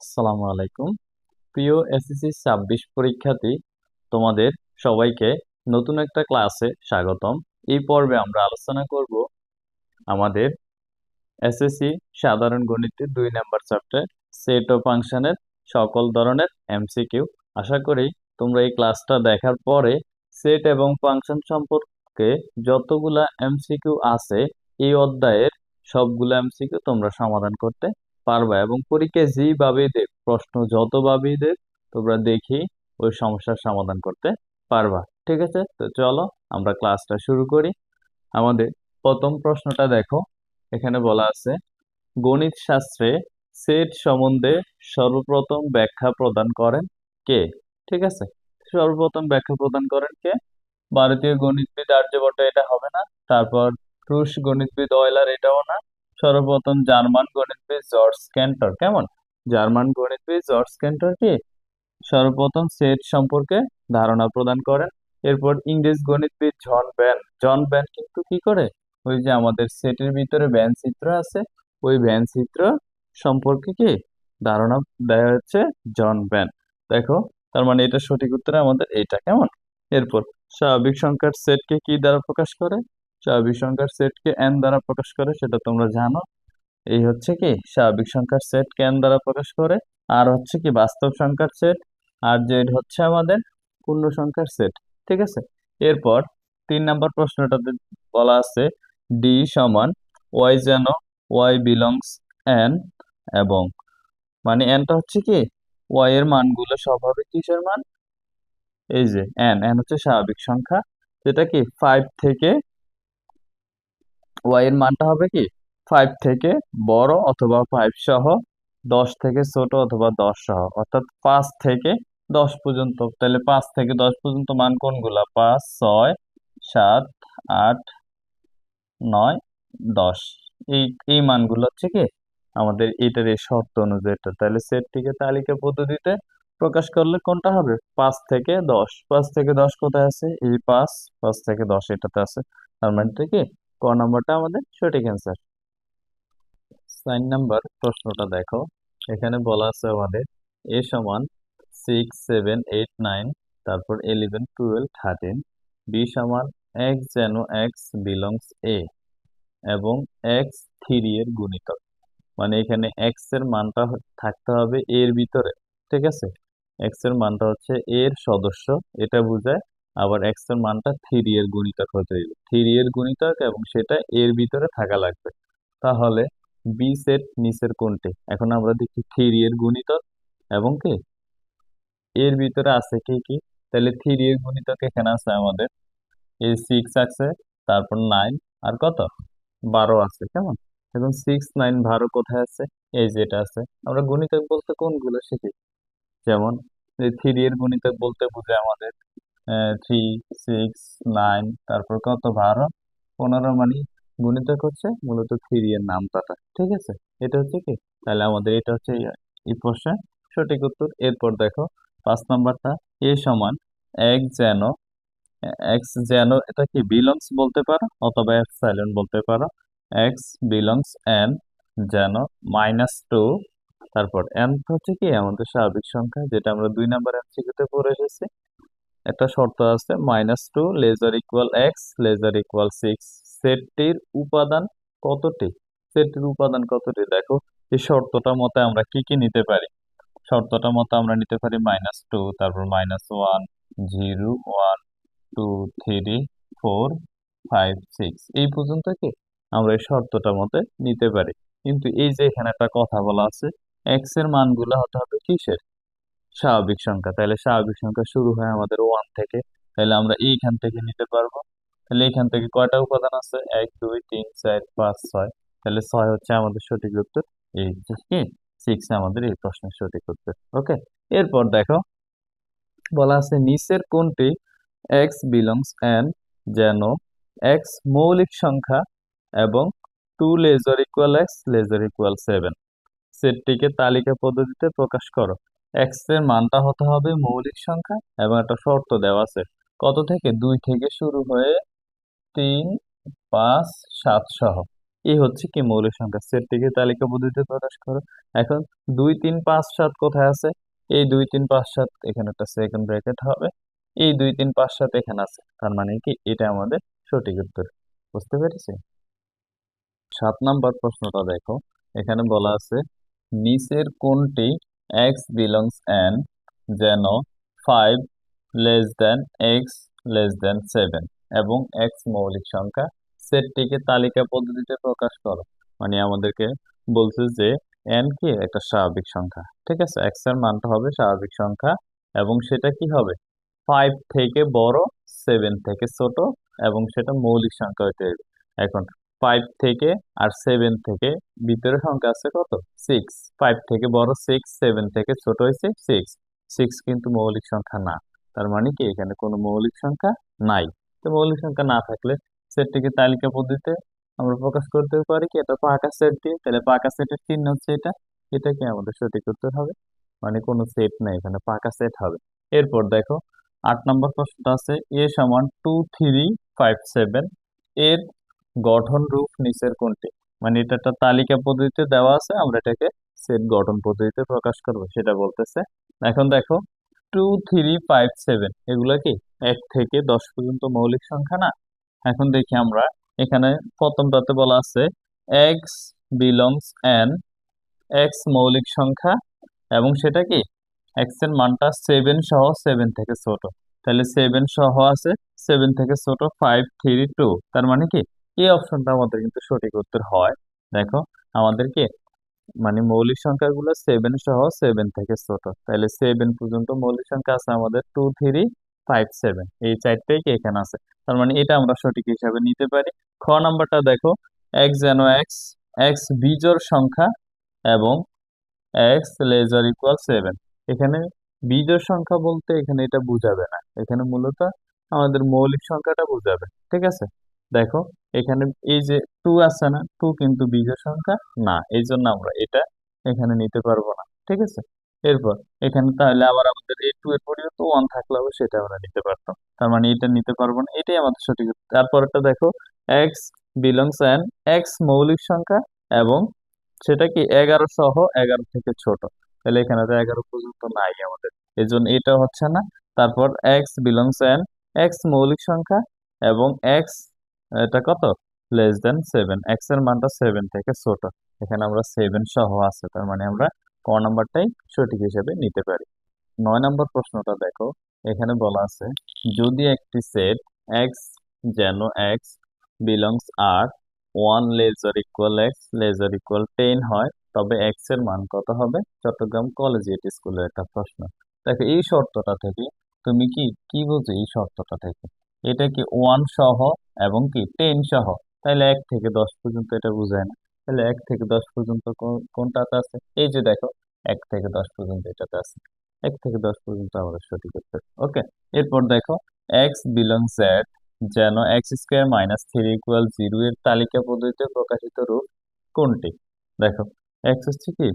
আসসালামু আলাইকুম। প্রিয় এসএসসি 26 পরীক্ষার্থী, তোমাদের সবাইকে নতুন একটা ক্লাসে স্বাগতম। এই পর্বে আমরা আলোচনা করব আমাদের এসএসসি সাধারণ গণিতের 2 নাম্বার চ্যাপ্টার সেট ও ফাংশনের সকল ধরনের এমসিকিউ। আশা করি তোমরা এই ক্লাসটা দেখার পরে সেট এবং ফাংশন সম্পর্কে যতগুলা এমসিকিউ আছে এই অধ্যায়ের সবগুলো এমসিকিউ তোমরা সমাধান করতে পারবা এবং পরীক্ষায় যেভাবেই দেখ প্রশ্ন যতভাবেই দেখ তোমরা দেখি ওই সমস্যার সমাধান করতে পারবা। ঠিক আছে, তো চলো আমরা ক্লাসটা শুরু করি। আমাদের প্রথম প্রশ্নটা দেখো, এখানে বলা আছে গণিত শাস্ত্রে সেট সম্বন্ধে সর্বপ্রথম ব্যাখ্যা প্রদান করেন কে? ঠিক আছে, সর্বপ্রথম ব্যাখ্যা প্রদান করেন কে? ভারতীয় গণিতবিদ আর্যভট্ট, এটা হবে না। তারপর রুশ গণিতবিদ অয়লার, এটাও না। সর্বপ্রথম জার্মান গণিতবিদ জর্জ ক্যান্টর। কেমন? জার্মান গণিতবিদ জর্জ ক্যান্টর কি সর্বপ্রথম সেট সম্পর্কে ধারণা প্রদান করেন। এরপর ইংরেজ গণিতবিদ জন ব্যান। জন ব্যান কিন্তু কি করে, ওই যে আমাদের সেটের ভিতরে ব্যান চিত্র আছে, ওই ব্যান চিত্র সম্পর্কে কি ধারণা দেয়া হচ্ছে জন ব্যান। দেখো, তার মানে এটা সঠিক উত্তর আমাদের এইটা। কেমন? এরপর স্বাভাবিক সংখ্যার সেটকে কি দ্বারা প্রকাশ করে? স্বাভাবিক সংখ্যার সেটকে এন দ্বারা প্রকাশ করে, সেটা তোমরা জানো। এই হচ্ছে কি স্বাভাবিক সংখ্যার সেট কেন দ্বারা প্রকাশ করে, আর হচ্ছে কি বাস্তব সংখ্যার সেট, আর জেড হচ্ছে আমাদের পূর্ণ সংখ্যার সেট। ঠিক আছে, এরপর 3 নাম্বার প্রশ্নটাতে বলা আছে ডি সমান ওয়াই যেন ওয়াই বিলংস এন, এবং মানে এনটা হচ্ছে কি ওয়াই এর মানগুলো সব হবে কিসের মান? এই যে এন, এন হচ্ছে স্বাভাবিক সংখ্যা, যেটা কি 5 থেকে ওয়াই এর মানটা হবে কি 5 থেকে বড় অথবা 5 সহ, 10 থেকে ছোট অথবা 10 সহ, অর্থাৎ 5 থেকে 10 পর্যন্ত। তাহলে 5 থেকে 10 পর্যন্ত মান কোনগুলা? 5, 6, 7, 8, 9, 10। এই এই মানগুলো হচ্ছে কি আমাদের এটার এই শর্ত অনুযায়ী। তাহলে সেটটিকে তালিকা পদ্ধতিতে প্রকাশ করলে কোনটা হবে? 5 থেকে 10। 5 থেকে 10 কোথায় আছে? এই 5, 5 থেকে 10 এটাতে আছে। তার মানে কি ক নাম্বারটা আমাদের সঠিক অ্যান্সার। 4 নাম্বার প্রশ্নটা দেখো, এখানে বলা আছে আমাদের এ সমান 6, 7, 8, 9, তারপর 11, 12, 13, বি সমান এক্স যেন এক্স বিলংস এ, এবং এক্স থ্রি এর গুণিতক। মানে এখানে এক্স এর মানটা থাকতে হবে এর ভিতরে। ঠিক আছে, এক্স এর মানটা হচ্ছে এর সদস্য, এটা বোঝায়। আবার এক্স এর মানটা থ্রি এর গুণিতক হতে হবে, থ্রি এর গুণিতক, এবং সেটা এর ভিতরে থাকা লাগবে। তাহলে বি সেট নিচের কোনটি? এখন আমরা দেখি থ্রি এর গুণিতক এবং কি এর ভিতরে আছে কি কি। তাহলে থ্রি এর গুণিতক এখানে আছে আমাদের এই 6 আছে, তারপর 9, আর কত 12 আছে। কেমন? এখন 6, 9, 12 কোথায় আছে? এই যেটা আছে। আমরা গুণিতক বলতে কোনগুলো শিখি? যেমন থ্রি এর গুণিতক বলতে বুঝে আমাদের 3, 6, 9, তারপর কত 12, 15, মানে গুণিতক হচ্ছে মূলত থ্রি এর নামতাটা। ঠিক আছে, এটা হচ্ছে কি, তাহলে আমাদের এটা হচ্ছে এই প্রশ্নের সঠিক উত্তর। এরপর দেখো 5 নাম্বারটা, এ সমান এক যেন এক্স যেন, এটা কি বিলংস বলতে পারো অথবা এপসাইলন বলতে পারো। এক্স বিলংস এন যেন -2, তারপর এন হচ্ছে কি আমাদের স্বাভাবিক সংখ্যা, যেটা আমরা 2 নাম্বার এমসিকিউতে পড়ে এসেছি। একটা শর্ত আছে -2 lesser equal x lesser equal 6। সেটটির উপাদান কতটি? সেটটির উপাদান কতটি দেখো, এই শর্তটা মতে আমরা কি কি নিতে পারি? শর্তটা মতো আমরা নিতে পারি -2, তারপর -1, 0, 1, 2, 3, 4, 5, 6, এই পর্যন্ত কি আমরা এই শর্তটা মতে নিতে পারি। কিন্তু এই যে এখানে একটা কথা বলা আছে, এক্স এর মানগুলো হতে হবে কিসের? স্বাভাবিক সংখ্যা। তাহলে স্বাভাবিক সংখ্যা শুরু হয় আমাদের 1 থেকে, তাহলে আমরা এইখান থেকে নিতে পারবো। তাহলে এখান থেকে কয়টা উপাদান আছে? 1, 2, 3, 4, 5, 6। তাহলে 6 হচ্ছে আমাদের সঠিক উত্তর। এই যে কি 6 আমাদের এই প্রশ্নের সঠিক উত্তর। ওকে, এরপর দেখো বলা আছে নিচের কোনটি এক্স বিলংস এন যেন এক্স মৌলিক সংখ্যা এবং 2 lesser equal x lesser equal 7। সেটটিকে তালিকা পদ্ধতিতে প্রকাশ করো। এক্স এর মানটা হতে হবে মৌলিক সংখ্যা, এবং একটা শর্ত দেওয়া আছে কত থেকে? 2 থেকে শুরু হয়ে 3, 5, 7 সহ। এই হচ্ছে কি মৌলিক সংখ্যা, সেটটিকে তালিকা পদ্ধতিতে প্রকাশ করো। এখন 2 3 5 7 কোথায় আছে? এই 2 3 5 7 এখানে একটা সেকেন্ড ব্র্যাকেট হবে, এই 2 3 5 7 এখানে আছে, তার মানে কি এটা আমাদের সঠিক উত্তর। বুঝতে পেরেছি? 7 নম্বর প্রশ্নটা দেখো, এখানে বলা আছে নিচের কোনটি এক্স বিলংস এন, যেন 5 লেস দেন এক্স লেস দেন 7 এবং এক্স মৌলিক সংখ্যা, সেটটিকে তালিকা পদ্ধতিতে প্রকাশ করো। মানে আমাদেরকে বলছে যে এন কি একটা স্বাভাবিক সংখ্যা, ঠিক আছে, এক্স এর মানটা হবে স্বাভাবিক সংখ্যা এবং সেটা কি হবে 5 থেকে বড়, 7 থেকে ছোট, এবং সেটা মৌলিক সংখ্যা হইতে হবে। এখন 5 থেকে আর 7 থেকে ভিতরে সংখ্যা আছে কত? 6। 5 থেকে বড় 6, 7 থেকে ছোট হয়েছে 6। 6 কিন্তু মৌলিক সংখ্যা না, তার মানে কি এখানে কোনো মৌলিক সংখ্যা নাই। তো মৌলিক সংখ্যা না থাকলে সেটটিকে তালিকা পদ্ধতিতে আমরা প্রকাশ করতে পারি কি এটা পাকা সেট দিয়ে। তাহলে পাকা সেটের চিহ্ন হচ্ছে এটা, এটা কি আমাদের সঠিক উত্তর হবে। মানে কোনো সেট নাই, এখানে পাকা সেট হবে। এরপর দেখো 8 নম্বর প্রশ্নটা আছে এ সমান 2 3 5 7 এর গঠন রূপ নিচের কোনটি। মানে এটা একটা তালিকা পদ্ধতিতে দেওয়া আছে, আমরা এটাকে সেট গঠন পদ্ধতিতে প্রকাশ করব সেটা বলতেছে। এখন দেখো 2 3 5 7 এগুলা কি 1 থেকে 10 পর্যন্ত মৌলিক সংখ্যা না। এখন দেখি আমরা এখানে প্রথমটাতে বলা আছে এক্স বিলংস এন, এক্স মৌলিক সংখ্যা এবং সেটা কি এক্স এর মানটা 7 সহ, 7 থেকে ছোট। তাহলে 7 সহ আছে, 7 থেকে ছোট 5 3 2, তার মানে কি এই অপশনটা আমাদের কিন্তু সঠিক উত্তর হয়। দেখো আমাদের কি মানে মৌলিক সংখ্যাগুলো 7 সহ, 7 থেকে ছোট, তাহলে 7 পর্যন্ত মৌলিক সংখ্যা আছে আমাদের 2 3 5 7, এই চারটেই কি এখানে আছে, তার মানে এটা আমরা সঠিক হিসাবে নিতে পারি। খ নাম্বারটা দেখো এক্স যেন এক্স, এক্স বিজোড় সংখ্যা এবং এক্স লেজার ইকুয়াল 7। এখানে বিজোড় সংখ্যা বলতে এখানে এটা বোঝাবে না, এখানে মূলত আমাদের মৌলিক সংখ্যাটা বোঝাবে, ঠিক আছে। দেখো এখানে এই যে 2 আছে না, 2 কিন্তু বিজোড় সংখ্যা না, এই জন্য আমরা এটা এখানে নিতে পারবো না, ঠিক আছে। এরপর এখানে তাহলে আবার আমাদের এই 2 এর পরিবর্তে 1 থাকলেও সেটা আমরা নিতে পারতাম, তার মানে এটা নিতে পারবো না, এটাই আমাদের সঠিক উত্তর। তারপরটা দেখো এক্স বিলংস এন, এক্স মৌলিক সংখ্যা এবং সেটা কি 11 সহ, 11 থেকে ছোট। তাহলে এখানে তো 11 পর্যন্ত নাই আমাদের, এই জন্য এটা হচ্ছে না। তারপর এক্স বিলংস এন, এক্স মৌলিক সংখ্যা এবং এক্স এটা কত লেস দেন 7, এক্স এর মানটা 7 থেকে ছোট, এখানে আমরা 7 সহ আছে, তার মানে আমরা ক নাম্বারটাই সঠিক হিসেবে নিতে পারি। 9 নম্বর প্রশ্নটা দেখো, এখানে বলা আছে যদি একটি সেট এক্স যেন x belongs R 1 lesser equal x lesser equal 10 হয়, তবে এক্স এর মান কত হবে। চট্টগ্রাম কলেজিয়েট স্কুলের একটা প্রশ্ন। দেখো এই শর্তটা থেকে তুমি কি কি বুঝো এই শর্তটা থেকে, এটা কি 1 সহ এবং কি 10 সহ, তাহলে 1 থেকে 10 পর্যন্ত এটা বুঝায় না। তাহলে 1 থেকে 10 পর্যন্ত কোনটাতে আছে, এই যে দেখো 1 থেকে 10 পর্যন্ত এটাতে আছে, 1 থেকে 10 পর্যন্ত আমাদের সঠিক উত্তর। ওকে, এরপর দেখো এক্স বিলং জেড যেন এক্স স্কোয়ার মাইনাস 3 ইকুয়াল 0 এর তালিকা পদ্ধতিতে প্রকাশিত রূপ কোনটি। দেখো এক্স হচ্ছে কি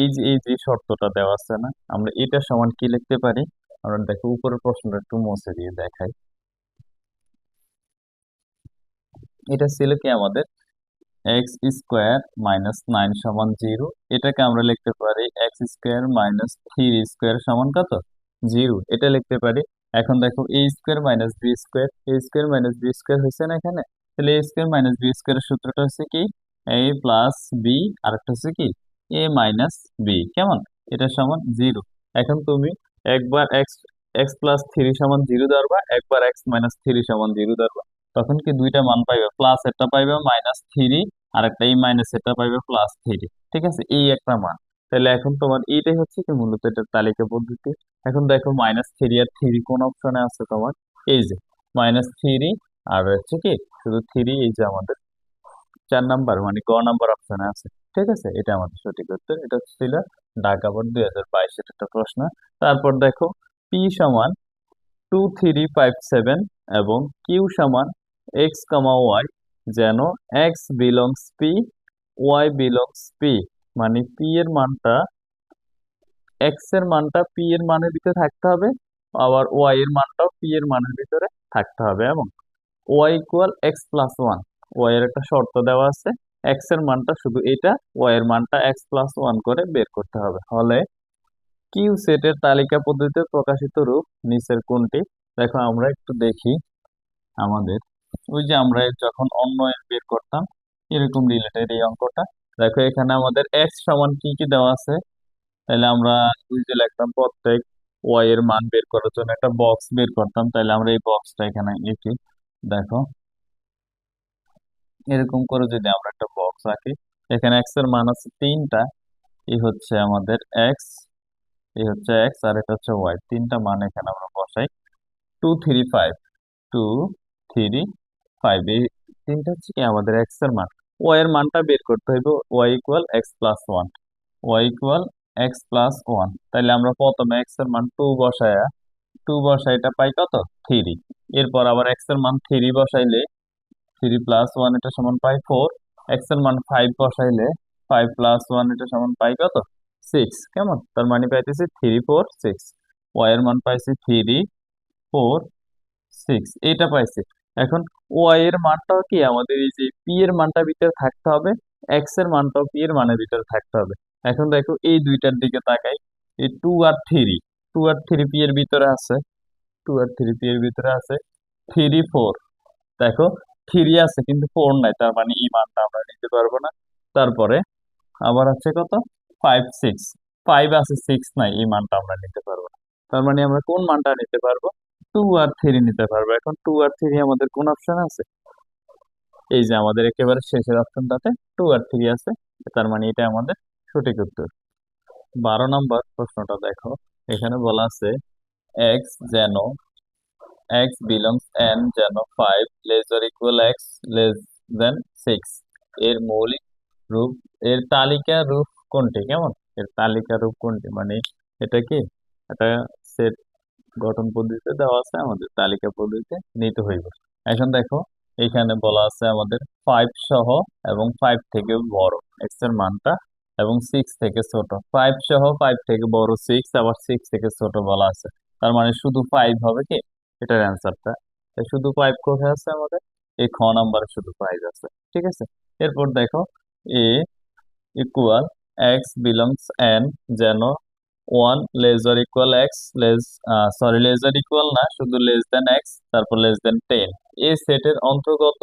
এই যে শর্তটা দেওয়া আছে না, আমরা এটা সমান কি লিখতে পারি। আমরা দেখো উপরের প্রশ্নটা একটু মুছে দিয়ে দেখাই। এটা ছিল কি আমাদের এক্স স্কোয়ার মাইনাস 9 সমান 0, এটাকে আমরা লিখতে পারি এক্স স্কোয়ার মাইনাস 3 স্কোয়ার সমান কত 0, এটা লিখতে পারি। এখন দেখো এ স্কোয়ার মাইনাস বি স্কোয়ার, এ স্কোয়ার মাইনাস বি স্কোয়ার হয়েছে না এখানে, তাহলে এ স্কোয়ার মাইনাস বি স্কোয়ারের সূত্রটা হচ্ছে কি এ প্লাস বি, আর একটা হচ্ছে কি এ মাইনাস বি, কেমন, এটা সমান 0। এখন তুমি একবার এক্স এক্স প্লাস 3 সমান 0 ধরবা, একবার এক্স মাইনাস 3 সমান 0 ধরবা, তখন কি দুইটা মান পাইবে, প্লাস একটা পাইবে মাইনাস 3, আর একটা এই মাইনাস এটা পাইবে +3, ঠিক আছে, এই একটা মান। তাহলে এখন তোমার এইটাই হচ্ছে কি মূলত এটা তালিকা পদ্ধতি। এখন দেখো -3 আর 3 কোন অপশনে আছে তোমার, এই যে -3 আর হচ্ছে কি শুধু 3, এই যে আমাদের 4 নাম্বার মানে গ নাম্বার অপশনে আছে, ঠিক আছে, এটা আমাদের সঠিক উত্তর। এটা ছিল ঢাকা বোর্ড 2022 এর একটা প্রশ্ন। তারপর দেখো পি সমান 2 3 5 7 এবং কিউ সমান এক্স কমা ওয়াই যেন x belongs P y belongs P, মানে পি এর মানটা এক্স এর মানটা পি এর মানের ভিতরে থাকতে হবে, আবার ওয়াই এর মানটাও পি এর মানের ভিতরে থাকতে হবে, এবং y equal x plus one, y এর একটা শর্ত দেওয়া আছে, এক্স এর মানটা শুধু এটা, ওয়াই এর মানটা এক্স প্লাস ওয়ান করে বের করতে হবে। হলে কিউ সেটের তালিকা পদ্ধতিতে প্রকাশিত রূপ নিচের কোনটি? দেখো আমরা একটু দেখি আমাদের ওই যে আমরা যখন অন্য এর বের করতাম এরকম রিলেটেড এই অঙ্কটা। দেখো এখানে আমাদের এক্স সমান কি কি দেওয়া আছে, তাহলে আমরা ওই যে লিখতাম প্রত্যেক ওয়াই এর মান বের করার জন্য একটা বক্স বের করতাম, তাহলে আমরা এই বক্সটা এখানে লিখি। দেখো এরকম করে যদি আমরা একটা বক্স রাখি, এখানে এক্স এর মান আছে তিনটা, এই হচ্ছে আমাদের এক্স, এই হচ্ছে এক্স, আর এটা হচ্ছে ওয়াই, তিনটা মান এখানে আমরা বসাই। 2 3 5, 2 3 5, এই তিনটা হচ্ছে কি আমাদের এক্স এর মান। ওয়াই এর মানটা বের করতে হইব, y equal x plus one, y equal x plus one. তাহলে আমরা প্রথমে এক্স এর মান টু বসাই, এটা পাই কত? 3। এরপর আবার এক্স এর মান 3 বসাইলে 3 প্লাস 1 এটা সমান পাই 4। এক্স এর মান 5 বসাইলে 5 প্লাস 1 এটা সমান পাই কত? 6। কেমন? তার মানে পাইতেছি 3 4 6। ওয়াই এর মান পাইছি 3 4 6, এটা পাইছি। এখন ওয়াই এর মানটাও কি আমাদের এই যে পি এর মানটা ভিতরে থাকতে হবে, এক্স এর মানটাও পি এর মানের ভিতরে থাকতে হবে। এখন দেখো এই দুইটার দিকে তাকাই, এই 2 আর 3 পি এর ভিতরে আছে, 2 আর 3 পি এর ভিতরে আছে। 3 4, দেখো 3 আছে কিন্তু 4 নাই, তার মানে এই মানটা আমরা নিতে পারবো না। তারপরে আবার আছে কত? 5 6, 5 আছে 6 নাই, এই মানটা আমরা নিতে পারবো না। তার মানে আমরা কোন মানটা নিতে পারবো? 2 আর 3 নিতে পারবো। এখন 2 আর 3 আমাদের কোন অপশন আছে? এই যে আমাদের একেবারে শেষের অপশনটাতে 2 আর 3 আছে, তার মানে এটা আমাদের সঠিক উত্তর। 12 নম্বর প্রশ্নটা দেখো, এখানে বলা আছে এক্স যেন এক্স বিলংস এন যেন 5 less or equal x less দেন 6 এর মৌলিক রূপ, এর তালিকা রূপ কোনটি? কেমন? এর তালিকা রূপ কোনটি মানে এটা কি এটা সেট গঠন পদ্ধতিতে দেওয়া আছে, আমাদের তালিকা পদ্ধতিতে নিতে হইব। এখন দেখো এখানে বলা আছে আমাদের 5 সহ এবং 5 থেকে বড় এক্স এর মানটা এবং 6 থেকে ছোট। 5 সহ 5 থেকে বড় 6, আবার 6 থেকে ছোট বলা আছে, তার মানে শুধু 5 হবে কি এটার অ্যান্সারটা। শুধু 5 কোথায় আছে আমাদের? এই খ নাম্বারে শুধু 5 আছে। ঠিক আছে, এরপর দেখো এ ইকুয়াল এক্স বিলংস এন যেন 1 less or equal x less, sorry less or equal না, শুধু লেস দেন এক্স তারপর লেস দেন 10 এই সেটের অন্তর্গত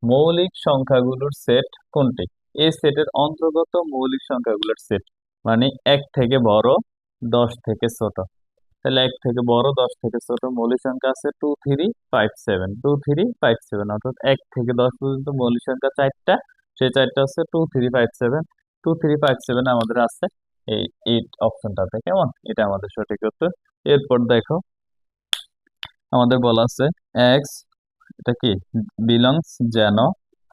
মৌলিক সংখ্যাগুলোর সেট কোনটি? এই সেটের অন্তর্গত মৌলিক সংখ্যাগুলোর সেট মানে 1 থেকে বড় 10 থেকে ছোট। তাহলে 1 থেকে বড় 10 থেকে ছোট মৌলিক সংখ্যা আছে 2 3 5 7, 2 3 5 7, অর্থাৎ 1 থেকে 10 পর্যন্ত মৌলিক সংখ্যা চারটা, সেই চারটা হচ্ছে 2 3 5 7। 2 3 5 7 আমাদের আছে এই এইট অপশনটাতে। কেমন? এটা আমাদের সঠিক উত্তর। এরপর দেখো আমাদের বলা আছে এক্স, এটা কি বিলংস যেন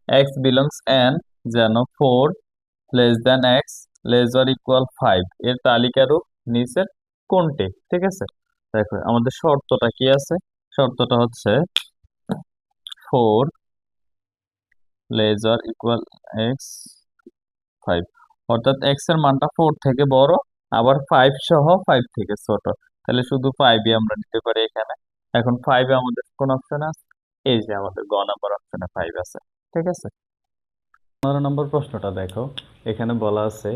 এক্স বিলংস এন যেন 4 less than x less or equal 5 এর তালিকা রূপ নিচের কোনটি? ঠিক আছে, দেখো আমাদের শর্তটা কি আছে? শর্তটা হচ্ছে 4 লেস অর ইকুয়াল এক্স 5, অর্থাৎ এক্স এর মানটা 4 থেকে বড়, আবার 5 সহ 5 থেকে ছোট। তাহলে শুধু 5ই আমরা নিতে পারি এখানে। এখন 5 এ আমাদের কোন অপশন আছে? এই যে আমাদের গ নাম্বার অপশনে 5 আছে। ঠিক আছে, 15 নম্বর প্রশ্নটা দেখো, এখানে বলা আছে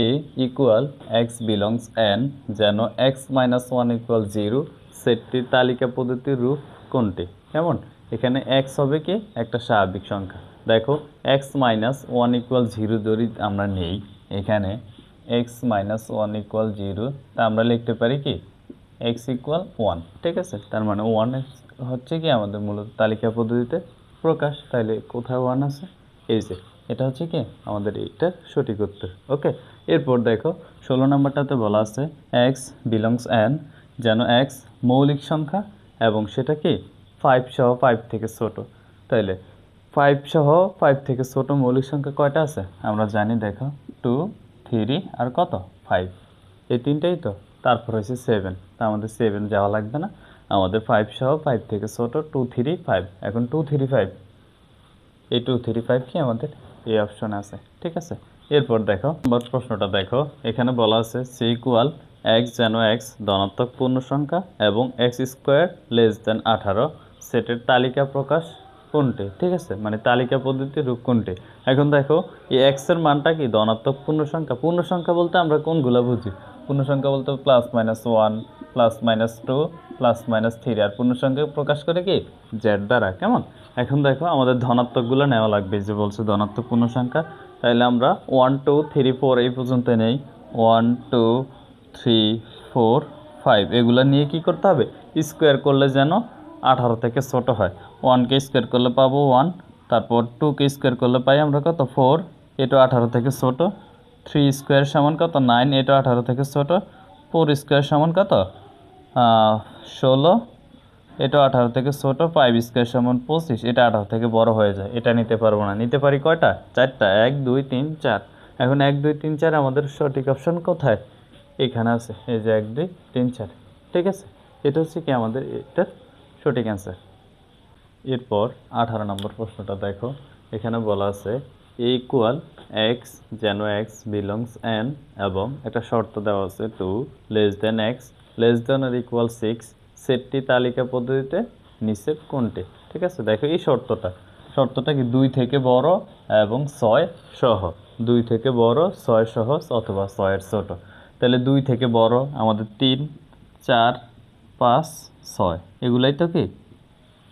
A equal x belongs N যেন x-1 = 0 সেটটির তালিকা পদ্ধতির রূপ কোনটি? কেমন? এখানে এক্স হবে কি একটা স্বাভাবিক সংখ্যা। দেখো x-1 = 0 যদি আমরা নেই, এখানে x-1 = 0, তা আমরা লিখতে পারি কি x=1। ঠিক আছে, তার মানে 1 হচ্ছে কি আমাদের মূলত তালিকা পদ্ধতিতে প্রকাশ। তাইলে কোথায় 1 আছে? এই যে এটা হচ্ছে কি আমাদের এইটার সঠিক উত্তর। ওকে, এরপর দেখো 16 নম্বরটাতে বলা আছে এক্স বিলংস এন যেন এক্স মৌলিক সংখ্যা এবং সেটা কি 5 সহ 5 থেকে ছোট। তাইলে 5 সহ 5 থেকে ছোট মৌলিক সংখ্যা কয়টা আছে আমরা জানি, দেখো 2 3 আর কত 5, এই তিনটাই তো। তারপর হচ্ছে 7, তা আমাদের 7 যাওয়া লাগবে না, আমাদের 5 সহ 5 থেকে ছোট 2 3 5। এখন 2 3 5, এই 2 3 5 কি আমাদের এই অপশন আছে। ঠিক আছে, এরপর দেখো নম্বর প্রশ্নটা দেখো, এখানে বলা আছে সি ইকুয়াল এক্স যেন এক্স ধনাত্মক পূর্ণ সংখ্যা এবং x² <18 সেটের তালিকা প্রকাশ কোনটি, ঠিক আছে, মানে তালিকা পদ্ধতির রূপ কোনটি। এখন দেখো এই এক্স এর মানটা কি ধনাত্মক পূর্ণ সংখ্যা। পূর্ণ সংখ্যা বলতে আমরা কোনগুলা বুঝি? পূর্ণ সংখ্যা বলতে +-1 +-2 +-3, আর পূর্ণ সংখ্যা প্রকাশ করে কি জেড দ্বারা, কেমন। এখন দেখো আমাদের ধনাত্মকগুলো নেওয়া লাগবে, যে বলছে ধনাত্মক পূর্ণ সংখ্যা, তাহলে আমরা 1 2 3 4 এই পর্যন্ত নেই। 1 2 3 4 5 এগুলা নিয়ে কি করতে হবে, স্কোয়ার করলে যেন 18 থেকে ছোট হয়। 1কে স্কোয়ার করলে পাবো 1, তারপর 2কে স্কোয়ার করলে পাই আমরা কত 4, এটা 18 থেকে ছোট। 3 স্কোয়ার সমান কত 9, এটা 18 থেকে ছোট। 4 স্কোয়ার সমান কত 16, এটা 18 থেকে ছোট। 5 স্কোয়ার সমান 25, এটা 18 থেকে বড় হয়ে যায়। এটা নিতে পারবো না, নিতে পারি কয়টা, 4টা, 1 2 3 4। এখন 1 2 3 4 আমাদের সঠিক অপশন কোথায়, এখানে আছে, এই যে 1 2 3 4, ঠিক আছে। এটা হচ্ছে কি আমাদের এটার সঠিক অ্যান্সার। এরপর 18 নম্বর প্রশ্নটা দেখো, এখানে বলা আছে এ ইকুয়াল এক্স, যেন এক্স বিলংস এন, এবং একটা শর্ত দেওয়া আছে 2 less than x less than or equal 6, সেটটি তালিকা পদ্ধতিতে নিচের কোনটি, ঠিক আছে। দেখো এই শর্তটা কি 2 থেকে বড় এবং 6 সহ, 2 থেকে বড় 6 সহ অথবা 6 এর ছোট। তাহলে 2 থেকে বড় আমাদের 3 4 5 6, এগুলাই তো কি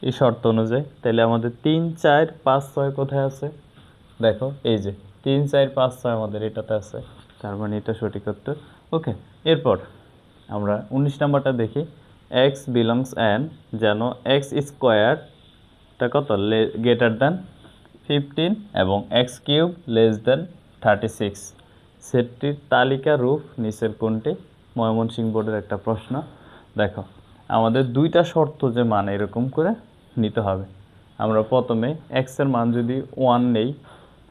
এই শর্ত অনুযায়ী। তাহলে আমাদের 3 4 5 6 কোথায় আছে, দেখো এই যে 3 4 5 6 আমাদের এটাতে আছে, তার মানে এটা সঠিক উত্তর। ওকে, এরপর আমরা 19 নাম্বারটা দেখি। এক্স বিলংস এন, যেন এক্স স্কোয়ারটা কত গ্রেটার দ্যান 15 এবং এক্স কিউব লেস দ্যান 36, সেটটির তালিকা রূপ নিচের কোনটি। ময়মনসিংহ বোর্ডের একটা প্রশ্ন। দেখো আমাদের দুইটা শর্ত যে মানে এরকম করে নিতে হবে। আমরা প্রথমে এক্স এর মান যদি 1 নেই,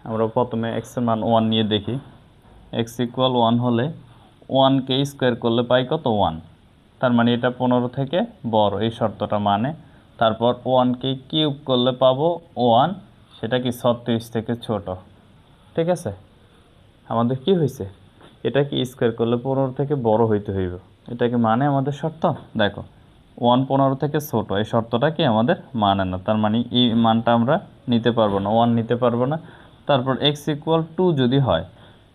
আমরা প্রথমে এক্স এর মান 1 নিয়ে দেখি। এক্স ইকুয়াল 1 হলে 1কে স্কোয়ার করলে পাই কত 1, তার মানে এটা 15 থেকে বড়, এই শর্তটা মানে। তারপর 1কে কিউব করলে পাবো 1, সেটা কি 36 থেকে ছোট, ঠিক আছে। আমাদের কি হয়েছে, এটা কি স্কোয়ার করলে 15 থেকে বড় হইতে হইব, এটা কি মানে আমাদের শর্ত। দেখো 1 15 থেকে ছোট, এই শর্তটা কি আমাদের মানে না, তার মানে এই মানটা আমরা নিতে পারবো না, 1 নিতে পারবো না। তারপর এক্স ইকুয়াল 2 যদি হয়,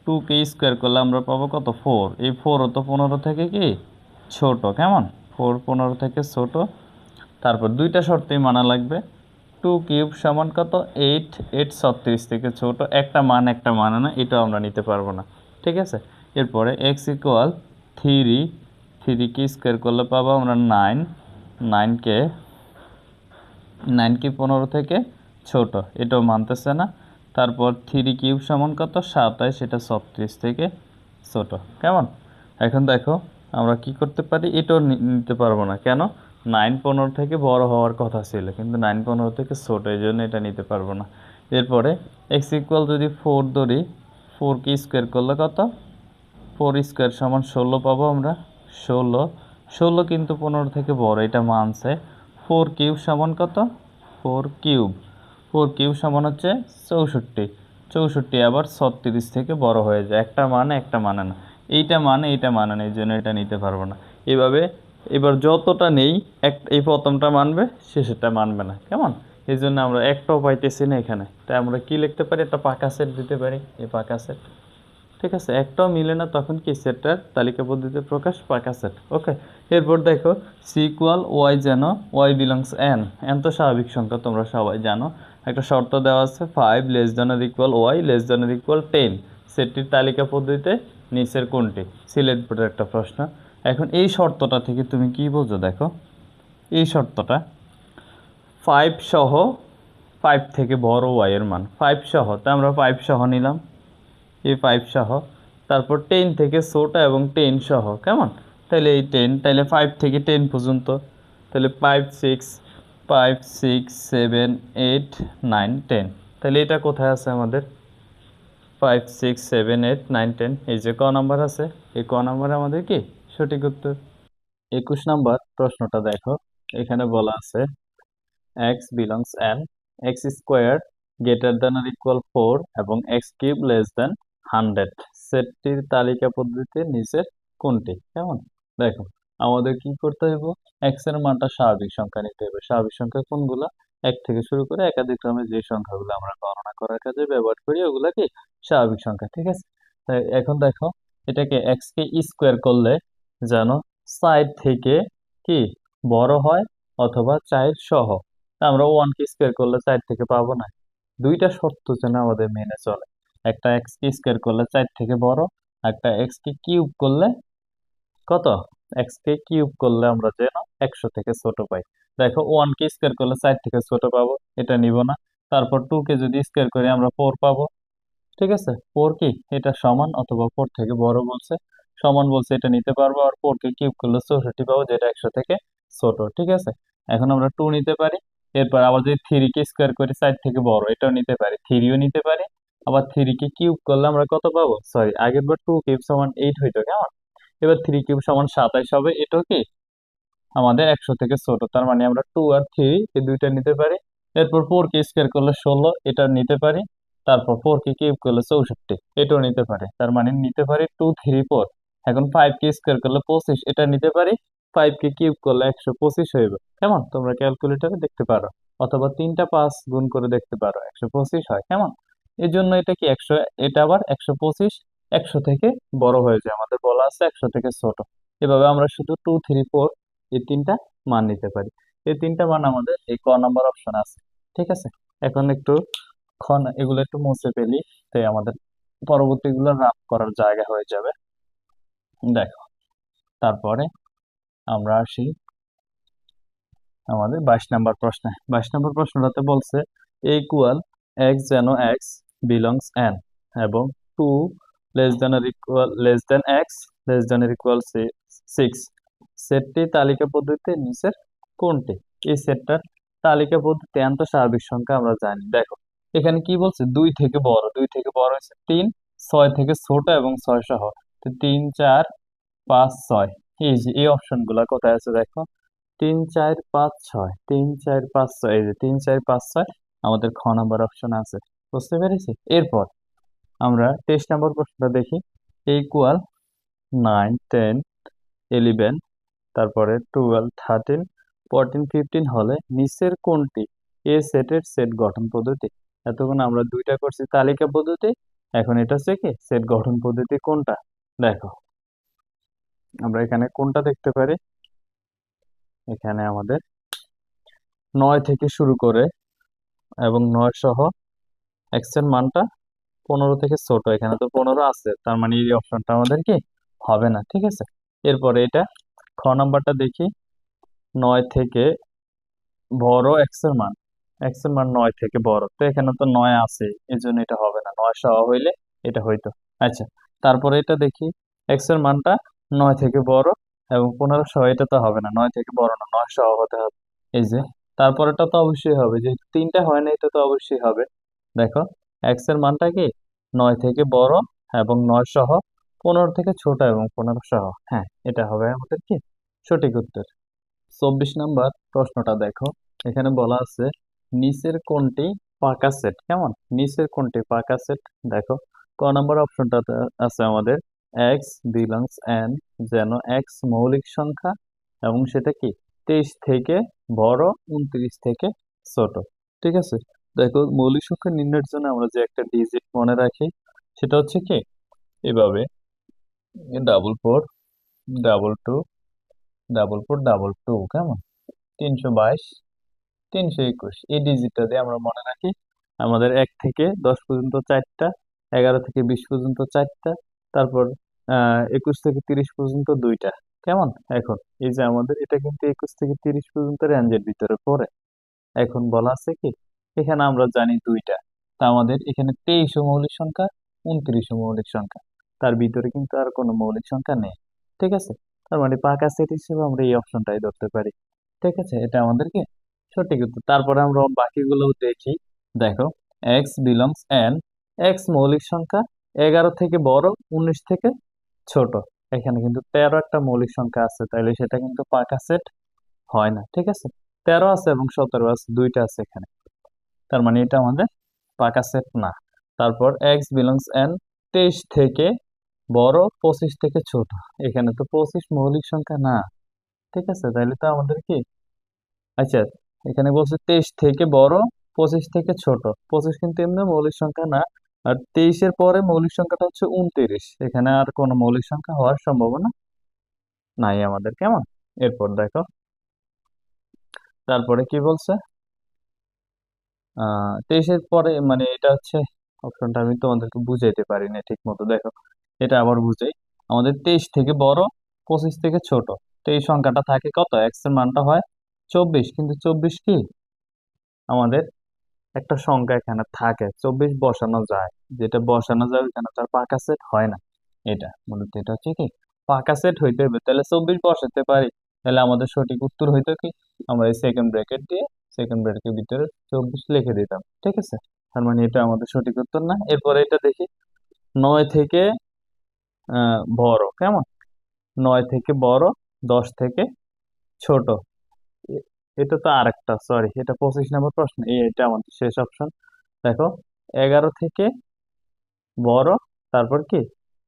2কে স্কোয়ার করলে আমরা পাবো কত 4, এই 4ও তো 15 থেকে কি ছোট, কেমন, 4 15 থেকে ছোট। তারপর দুইটা শর্তেই মানা লাগবে। 2 কিউব সমান কত 8, 8 36 থেকে ছোট, একটা মানে না, এটাও আমরা নিতে পারবো না, ঠিক আছে। এরপরে এক্স ইকুয়াল 3, 3কে স্কোয়ার করলে পাবো আমরা 9, 9কে 15 থেকে ছোট, এটাও মানতেছে না। তারপর 3 কিউব সমান কত 27, সেটা 36 থেকে ছোট, কেমন। এখন দেখো আমরা কি করতে পারি, এটাও নিতে পারবো না, কেন, 9 15 থেকে বড় হওয়ার কথা ছিল, কিন্তু 9 15 থেকে ছোট, এই জন্য এটা নিতে পারবো না। এরপরে এক্স ইকুয়াল যদি 4 ধরি, 4কে স্কোয়ার করলে কত 4 স্কোয়ার সমান 16 পাবো আমরা, 16, 16 কিন্তু 15 থেকে বড়, এটা মানছে। 4 কিউব সমান কত 4 কিউব, 4 কিউব সমান হচ্ছে 64, 64 আবার 36 থেকে বড় হয়ে যায়, একটা মানে না, এইটা মানে না, এই জন্য এটা নিতে পারবো না। এইভাবে এবার যতটা নেই এই প্রথমটা মানবে, শেষেরটা মানবে না, কেমন। এই জন্য আমরা একটাও পাইতেছি না এখানে, তাই আমরা কি লিখতে পারি, একটা পাকা সেট দিতে পারি, এই পাকা সেট, ঠিক আছে। একটাও মিলে না, তখন কি সেটটার তালিকা পদ্ধতিতে প্রকাশ, পাকা সেট। ওকে, এরপর দেখো সি ইকুয়াল ওয়াই, যেন ওয়াই বিলংস এন, এন তো স্বাভাবিক সংখ্যা তোমরা সবাই জানো। একটা শর্ত দেওয়া আছে 5 less than or equal y less than or equal 10, সেটটির তালিকা পদ্ধতিতে নিচের কোনটি, সিলেট বোর্ডের একটা প্রশ্ন। এখন এই শর্তটা থেকে তুমি কি বোঝো, দেখো এই শর্তটা 5 সহ, 5 থেকে বড় ওয়াই এর মান 5 সহ, তাই আমরা 5 সহ নিলাম, এই 5 সহ। তারপর 10 থেকে ছোট এবং 10 সহ, কেমন। তাহলে এই 10, তাহলে 5 থেকে 10 পর্যন্ত, তাহলে 5 6 5 6 7 8 9 10, তাহলে এটা কোথায় আছে আমাদের 5 6 7 8 9 10, এই যে ক নাম্বার আছে, এই ক নাম্বারে আমাদের কি সঠিক উত্তর। 21 নাম্বার প্রশ্নটা দেখো, এখানে বলা আছে x belongs N, x square greater than or equal 4 এবং এক্স কিউব লেস দ্যান 100, সেটটির তালিকা পদ্ধতিতে নিচের কোনটি, কেমন। দেখো আমাদের কি করতে হইব, এক্স এর মানটা স্বাভাবিক সংখ্যা নিতে হবে। স্বাভাবিক সংখ্যা কোনগুলা, এক থেকে শুরু করে একাধিক ক্রমে যে সংখ্যাগুলো আমরা গণনা করার কাজে ব্যবহার করি ওগুলা কি স্বাভাবিক সংখ্যা, ঠিক আছে। তাই এখন দেখো এটাকে এক্স কে স্কোয়ার করলে যেন 4 থেকে কি বড় হয় অথবা 4 সহ। তা আমরা 1 কে স্কোয়ার করলে 4 থেকে পাবো না। দুইটা শর্ত যেন আমাদের মেনে চলে, একটা এক্স কে স্কোয়ার করলে 4 থেকে বড়, একটা এক্স কে কিউব করলে কত, এক্স কে কিউব করলে আমরা যেন 100 থেকে ছোট পাই। দেখো 1 কে স্কোয়ার করলে 4 থেকে ছোট পাবো, এটা নিব না। তারপর 2 কে যদি স্কোয়ার করি আমরা 4 পাবো, ঠিক আছে। 4 কি এটা সমান অথবা 4 থেকে বড় বলছে, সমান বলছে এটা নিতে পারবো। আর 4 কে কিউব করলে 64 পাবো, যেটা 100 থেকে ছোট, ঠিক আছে। এখন আমরা 2 নিতে পারি। এরপর আবার যদি 3 কে স্কোয়ার করি 4 থেকে বড়, এটাও নিতে পারি, 3ও নিতে পারি। আবার 3 কে কিউব করলে আমরা কত পাবো, সরি আগের বার 2 কিউব সমান 8 হইতো, কেমন। এবার 3 কিউব সমান 27 হবে, এটাও কি আমাদের 100 থেকে ছোট। তার মানে আমরা 2 আর 3 এই দুইটা নিতে পারি। এরপর 4 কে স্কোয়ার করলে 16, এটা নিতে পারি। তারপর 4 কে কিউব করলে 64, এটাও নিতে পারি। তার মানে নিতে পারি 2 3 4। এখন 5 কে স্কোয়ার করলে 25, এটা নিতে পারি। 5 কে কিউব করলে 125 হইবে, কেমন। তোমরা ক্যালকুলেটরে দেখতে পারো অথবা 3টা 5 গুণ করে দেখতে পারো, 125 হয়, কেমন। এই জন্য এটা কি 100, এটা আবার 125 100 থেকে বড় হয়ে যায়, আমাদের বলা আছে 100 থেকে ছোট। এভাবে আমরা শুধু 2 3 4 এই তিনটা মান নিতে পারি। এই তিনটা মান আমাদের এই ক নাম্বার অপশন আছে, ঠিক আছে। এখন একটু এগুলো একটু মুছে ফেলি, তাই আমাদের পরবর্তীগুলো রাফ করার জায়গা হয়ে যাবে। দেখো তারপরে আমরা আসি আমাদের 22 নাম্বার প্রশ্নে। 22 নাম্বার প্রশ্নটাতে বলছে এ ইকুয়াল এক্স যেন এক্স বিলংস এন এবং 2 less than x less than equal 6 সেটটি তালিকা পদ্ধতিতে নিচের কোনটি। এই সেটটার তালিকা পদ্ধতি এন তো স্বাভাবিক সংখ্যা আমরা জানি। দেখো এখানে কি বলছে, 2 থেকে বড়, 2 থেকে বড় হচ্ছে 3, 6 থেকে ছোট এবং 6 সহ। তো 3 4 5 6, এই যে এই অপশন গুলা কোথায় আছে দেখো, 3 4 5 6, 3 4 5 6, এই যে 3 4 5 6 আমাদের খ নাম্বার অপশন আছে। বুঝতে পেরেছি। এরপর আমরা 23 নাম্বার প্রশ্নটা দেখি। ইকুয়াল 9 10 11, তারপরে 12 13 14 15 হলে নিচের কোনটি এ সেটের সেট গঠন পদ্ধতি। এতক্ষণ আমরা দুইটা করছি তালিকা পদ্ধতি, এখন এটা হচ্ছে কি সেট গঠন পদ্ধতি কোনটা। দেখো আমরা এখানে কোনটা দেখতে পারি, এখানে আমাদের 9 থেকে শুরু করে এবং 9 সহ এক্স এর মানটা 15 থেকে ছোট, এখানে তো 15 আছে, তার মানে এই অপশনটা আমাদের কি হবে না, ঠিক আছে। এরপরে এটা খ নাম্বারটা দেখি, 9 থেকে বড় এক্স এর মান 9 থেকে বড়, তো এখানে তো 9 আছে, এই জন্য এটা হবে না, 9 সহ হইলে এটা হইতো। আচ্ছা তারপরে এটা দেখি, এক্স এর মানটা 9 থেকে বড় এবং 15 সহ, এটা তো হবে না, 9 থেকে বড় না, 9 সহ হতে হবে। এই যে তারপরেটা তো অবশ্যই হবে, যেহেতু তিনটা হয় না এটা তো অবশ্যই হবে। দেখো এক্স এর মানটা কি 9 থেকে বড় এবং 9 সহ, 15 থেকে ছোট এবং 15 সহ, হ্যাঁ এটা হবে আমাদের কি সঠিক উত্তর। 24 নাম্বার প্রশ্নটা দেখো, এখানে বলা আছে নিচের কোনটি পাকা সেট, কেমন, নিচের কোনটি পাকা সেট। দেখো ক নাম্বার অপশনটাতে আছে আমাদের এক্স বিলংস এন যেন এক্স মৌলিক সংখ্যা এবং সেটা কি 23 থেকে বড় 29 থেকে ছোট, ঠিক আছে। দেখো মৌলিক সংখ্যা নির্ণয়ের জন্য আমরা যে একটা ডিজিট মনে রাখি সেটা হচ্ছে কি এভাবে 4 4 2 4 2, কেমন, 322 321, এই ডিজিটটা দিয়ে আমরা মনে রাখি। আমাদের 1 থেকে 10 পর্যন্ত 4টা, 11 থেকে 20 পর্যন্ত 4টা, তারপর 21 থেকে 30 পর্যন্ত 2টা, কেমন। এখন এই যে আমাদের এটা কিন্তু 21 থেকে 30 পর্যন্ত রেঞ্জের ভিতরে পড়ে। এখন বলা আছে কি এখানে আমরা জানি 2টা, তা আমাদের এখানে 23 মৌলিক সংখ্যা, 29 মৌলিক সংখ্যা, তার ভিতরে কিন্তু আর কোনো মৌলিক সংখ্যা নেই, ঠিক আছে। তার মানে পাকা সেট হিসেবে আমরা এই অপশনটাই ধরতে পারি, ঠিক আছে। এটা আমাদেরকে সঠিক উত্তর। তারপরে আমরা বাকিগুলো দেখি। দেখো এক্স বিলংস এন, এক্স মৌলিক সংখ্যা, 11 থেকে বড় 19 থেকে ছোট, এখানে কিন্তু 13 একটা মৌলিক সংখ্যা আছে, তাইলে সেটা কিন্তু পাকা সেট হয় না, ঠিক আছে। 13 আছে এবং 17 আছে, দুইটা আছে এখানে, তার মানে এটা আমাদের পাকা সেট না। তারপর এক্স বিলংস এন, 23 থেকে বড় 25 থেকে ছোট, এখানে তো 25 মৌলিক সংখ্যা না, ঠিক আছে, তাইলে তো আমাদের কি, আচ্ছা এখানে বলছে 23 থেকে বড়, 25 থেকে ছোট। 25 কিন্তু এমনি মৌলিক সংখ্যা না, আর 23-এর পরে মৌলিক সংখ্যাটা হচ্ছে 29। এখানে আর কোনো মৌলিক সংখ্যা হওয়ার সম্ভাবনা নাই আমাদের, কেমন? এরপর দেখো, তারপরে কি বলছে, 23-এর পরে মানে এটা হচ্ছে অপশনটা আমি তোমাদেরকে বুঝাইতে পারি না ঠিক মতো, দেখো এটা আবার বুঝাই। আমাদের 23 থেকে বড়, 25 থেকে ছোট, তো এই সংখ্যাটা থাকে কত, এক্স এর মানটা হয় 24, কিন্তু 24 কি আমাদের একটা সংখ্যা এখানে থাকে, 24 বসানো যায়, যেটা বসানো যায় ওইখানে তার পাকা সেট হয় না। এটা মূলত এটা হচ্ছে কি পাকা সেট হইতে হবে, তাহলে 24 বসাতে পারি, তাহলে আমাদের সঠিক উত্তর হইতো কি, আমরা এই সেকেন্ড ব্র্যাকেট দিয়ে সেকেন্ড ব্র্যাকেটের ভিতরে 24 লিখে দিতাম, ঠিক আছে? তার মানে এটা আমাদের সঠিক উত্তর না। এরপরে এটা দেখি, 9 থেকে বড়, কেমন? 9 থেকে বড়, 10 থেকে ছোট। এ- এটা তো আরেকটা, সরি, এটা 25 নম্বর প্রশ্ন, এটা আমাদের শেষ অপশন। দেখো, 11 থেকে বড়, তারপর কি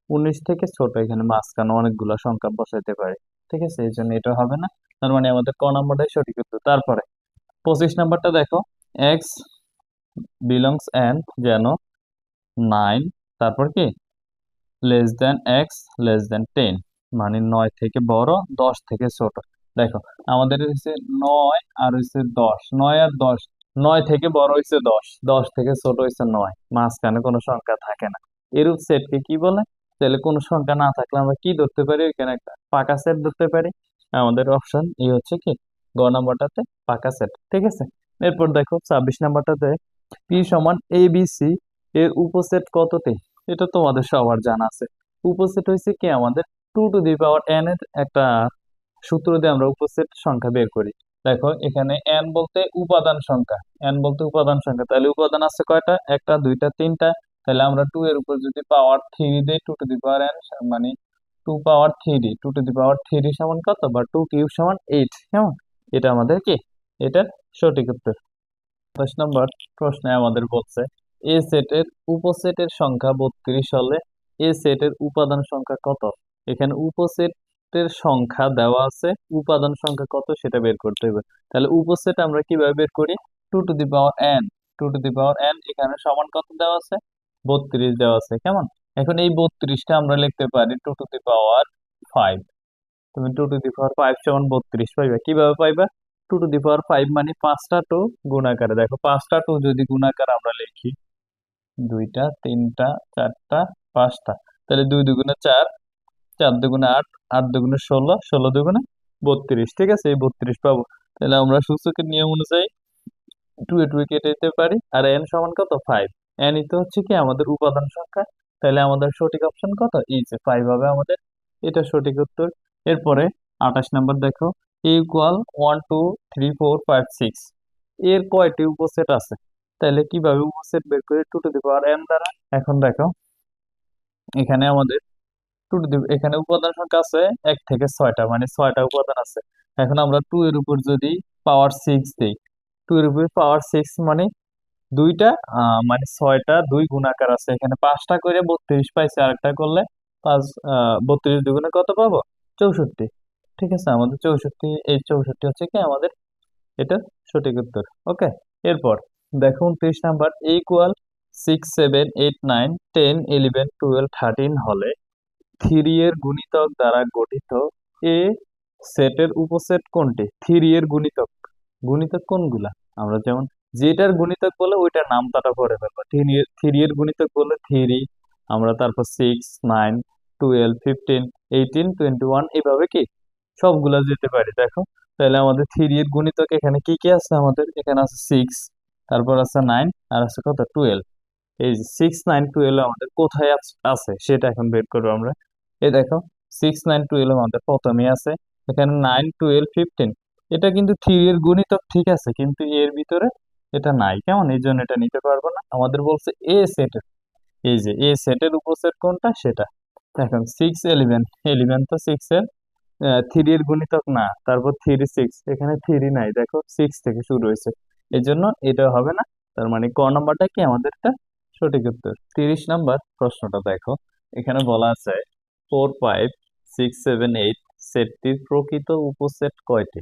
19 থেকে ছোট, এখানে মাঝখানে অনেকগুলো সংখ্যা বসাইতে পারে, ঠিক আছে? এই জন্য এটা হবে না, তার মানে আমাদের ক নাম্বারটাই সঠিক উত্তর। তারপরে 25 নাম্বারটা দেখো, এক্স বিলংস এন, যেন 9, তারপর কি লেস দেন এক্স লেস দেন 10, মানে 9 থেকে বড়, 10 থেকে ছোট। দেখো, আমাদের হচ্ছে 9 আর হচ্ছে 10, 9 আর 10, 9 থেকে বড় হচ্ছে 10, 10 থেকে ছোট হচ্ছে 9, মাঝখানে কোনো সংখ্যা থাকে না। এরূপ সেটকে কি বলে? তাহলে কোনো সংখ্যা না থাকলে আমরা কি ধরতে পারি, এখানে একটা পাকা সেট ধরতে পারি। আমাদের অপশন ই হচ্ছে কি গ নাম্বারটাতে পাকা সেট, ঠিক আছে? এরপর দেখো 26 নাম্বারটাতে পি সমান এ বি সি এর উপসেট কতটি? এটা তোমাদের সবার জানা আছে। উপসেট হয়েছে কি আমাদের 2 টু দি পাওয়ার n এর একটা সূত্র দিয়ে আমরা উপসেট সংখ্যা বের করি। দেখো, এখানে n বলতে উপাদান সংখ্যা, n বলতে উপাদান সংখ্যা, তাহলে উপাদান আছে কয়টা, একটা দুইটা তিনটা, তাহলে আমরা 2 এর উপর যদি পাওয়ার 3 দেই, 2 টু দি পাওয়ার n, মানে 2 পাওয়ার 3, 2 টু দি পাওয়ার 3 সমান কত, বা 2 কিউব সমান 8, কেমন? এটা আমাদের কি এটার সঠিক উত্তর। 10 নম্বর প্রশ্নে আমাদের বলছে এ সেটের উপসেটের সংখ্যা 32 হলে এ সেটের উপাদান সংখ্যা কত? এখানে উপসেটের সংখ্যা দেওয়া আছে, উপাদান সংখ্যা কত সেটা বের করতে হবে। তাহলে উপসেট আমরা কিভাবে বের করি, 2 to the power n, 2 to the power n এখানে সমান কত দেওয়া আছে, 32 দেওয়া আছে, কেমন? এখন এই 32টা আমরা লিখতে পারি 2 টু দি পাওয়ার 5। তুমি 2 টু দি পাওয়ার 5 সমান 32 পাইবা, কিভাবে পাইবা? 2 টু দি পাওয়ার 5 মানে 5টা টু গুণাকারে, দেখো 5টা টু যদি গুণাকার আমরা লিখি, দুইটা তিনটা চারটা পাঁচটা, তাহলে 2 দুগুণে 4, 4 দুগুণে 8, 8 দুগুণে 16, 16 দুগুণে 32, ঠিক আছে? এই 32 পাবো। তাহলে আমরা সূচকের নিয়ম অনুযায়ী 2 এ 2 কেটে দিতে পারি, আর n সমান কত, 5। n ই তো হচ্ছে কি আমাদের উপাদান সংখ্যা, তাহলে আমাদের সঠিক অপশন কত, এই যে 5 হবে আমাদের, এটা সঠিক উত্তর। এরপরে 28 নাম্বার দেখো, a = 1 2 3 4 5 6 এর কয়টি উপসেট আছে? তাহলে কিভাবে উপসেট বের করে, 2 টু দি পাওয়ার n দ্বারা। এখন দেখো, এখানে আমাদের এখানে উপাদান সংখ্যা আছে 1 থেকে 6টা, মানে 6টা উপাদান আছে। এখন আমরা 2 এর উপর যদি পাওয়ার 6 দিই, 2 এর উপর পাওয়ার 6 মানে দুইটা, মানে 6টা 2 গুণাকার আছে, এখানে 5টা করে 32 পাইছে, আরেকটা করলে 5, 32 দুগুণে কত পাবো, 64, ঠিক আছে? আমাদের 64, এই 64 হচ্ছে কি আমাদের এটা সঠিক উত্তর, ওকে। এরপর দেখো 29 নাম্বার, a = 6 7 8 9 10 11 12 13 হলে 3 এর গুণিতক দ্বারা গঠিত এ সেটের উপসেট কোনটি? 3 এর গুণিতক, গুণিতক কোনগুলা, আমরা যেমন যেটার গুণিতক বলে ওইটার নামতাটা পড়ে ফেলবো। 3 এর গুণিতক বলে 3, আমরা তারপর 6 9 12 15 18 21, এভাবে কি সবগুলা যেতে পারি। দেখো, তাহলে আমাদের 3 এর গুণিতক এখানে কি কি আছে, আমাদের এখানে আছে 6, তারপর আছে 9, আর আছে কত, 12। এই যে 6 9 12 আমাদের কোথায় আছে সেটা এখন বের করবো আমরা। এই দেখো, 6 9 12 আমাদের প্রথমে আছে, এখানে 9 12 15, এটা কিন্তু 3 এর গুণিতক, ঠিক আছে, কিন্তু এর ভিতরে এটা নাই, কেমন? এই জন্য এটা নিতে পারবো না। আমাদের বলছে এ সেটের, এই যে এ সেটের উপসেট কোনটা সেটা। এখন 6 11, তো 6 এর 3 এর গুণিতক না, তারপর 3 6, এখানে 3 নাই, দেখো 6 থেকে শুরু হয়েছে, এই জন্য এটা হবে না। তার মানে ক নাম্বারটা কি আমাদেরটা সঠিক উত্তর। 30 নাম্বার প্রশ্নটা দেখো, এখানে বলা আছে 4 5 6 7 8 সেটটির প্রকৃত উপসেট কয়টি?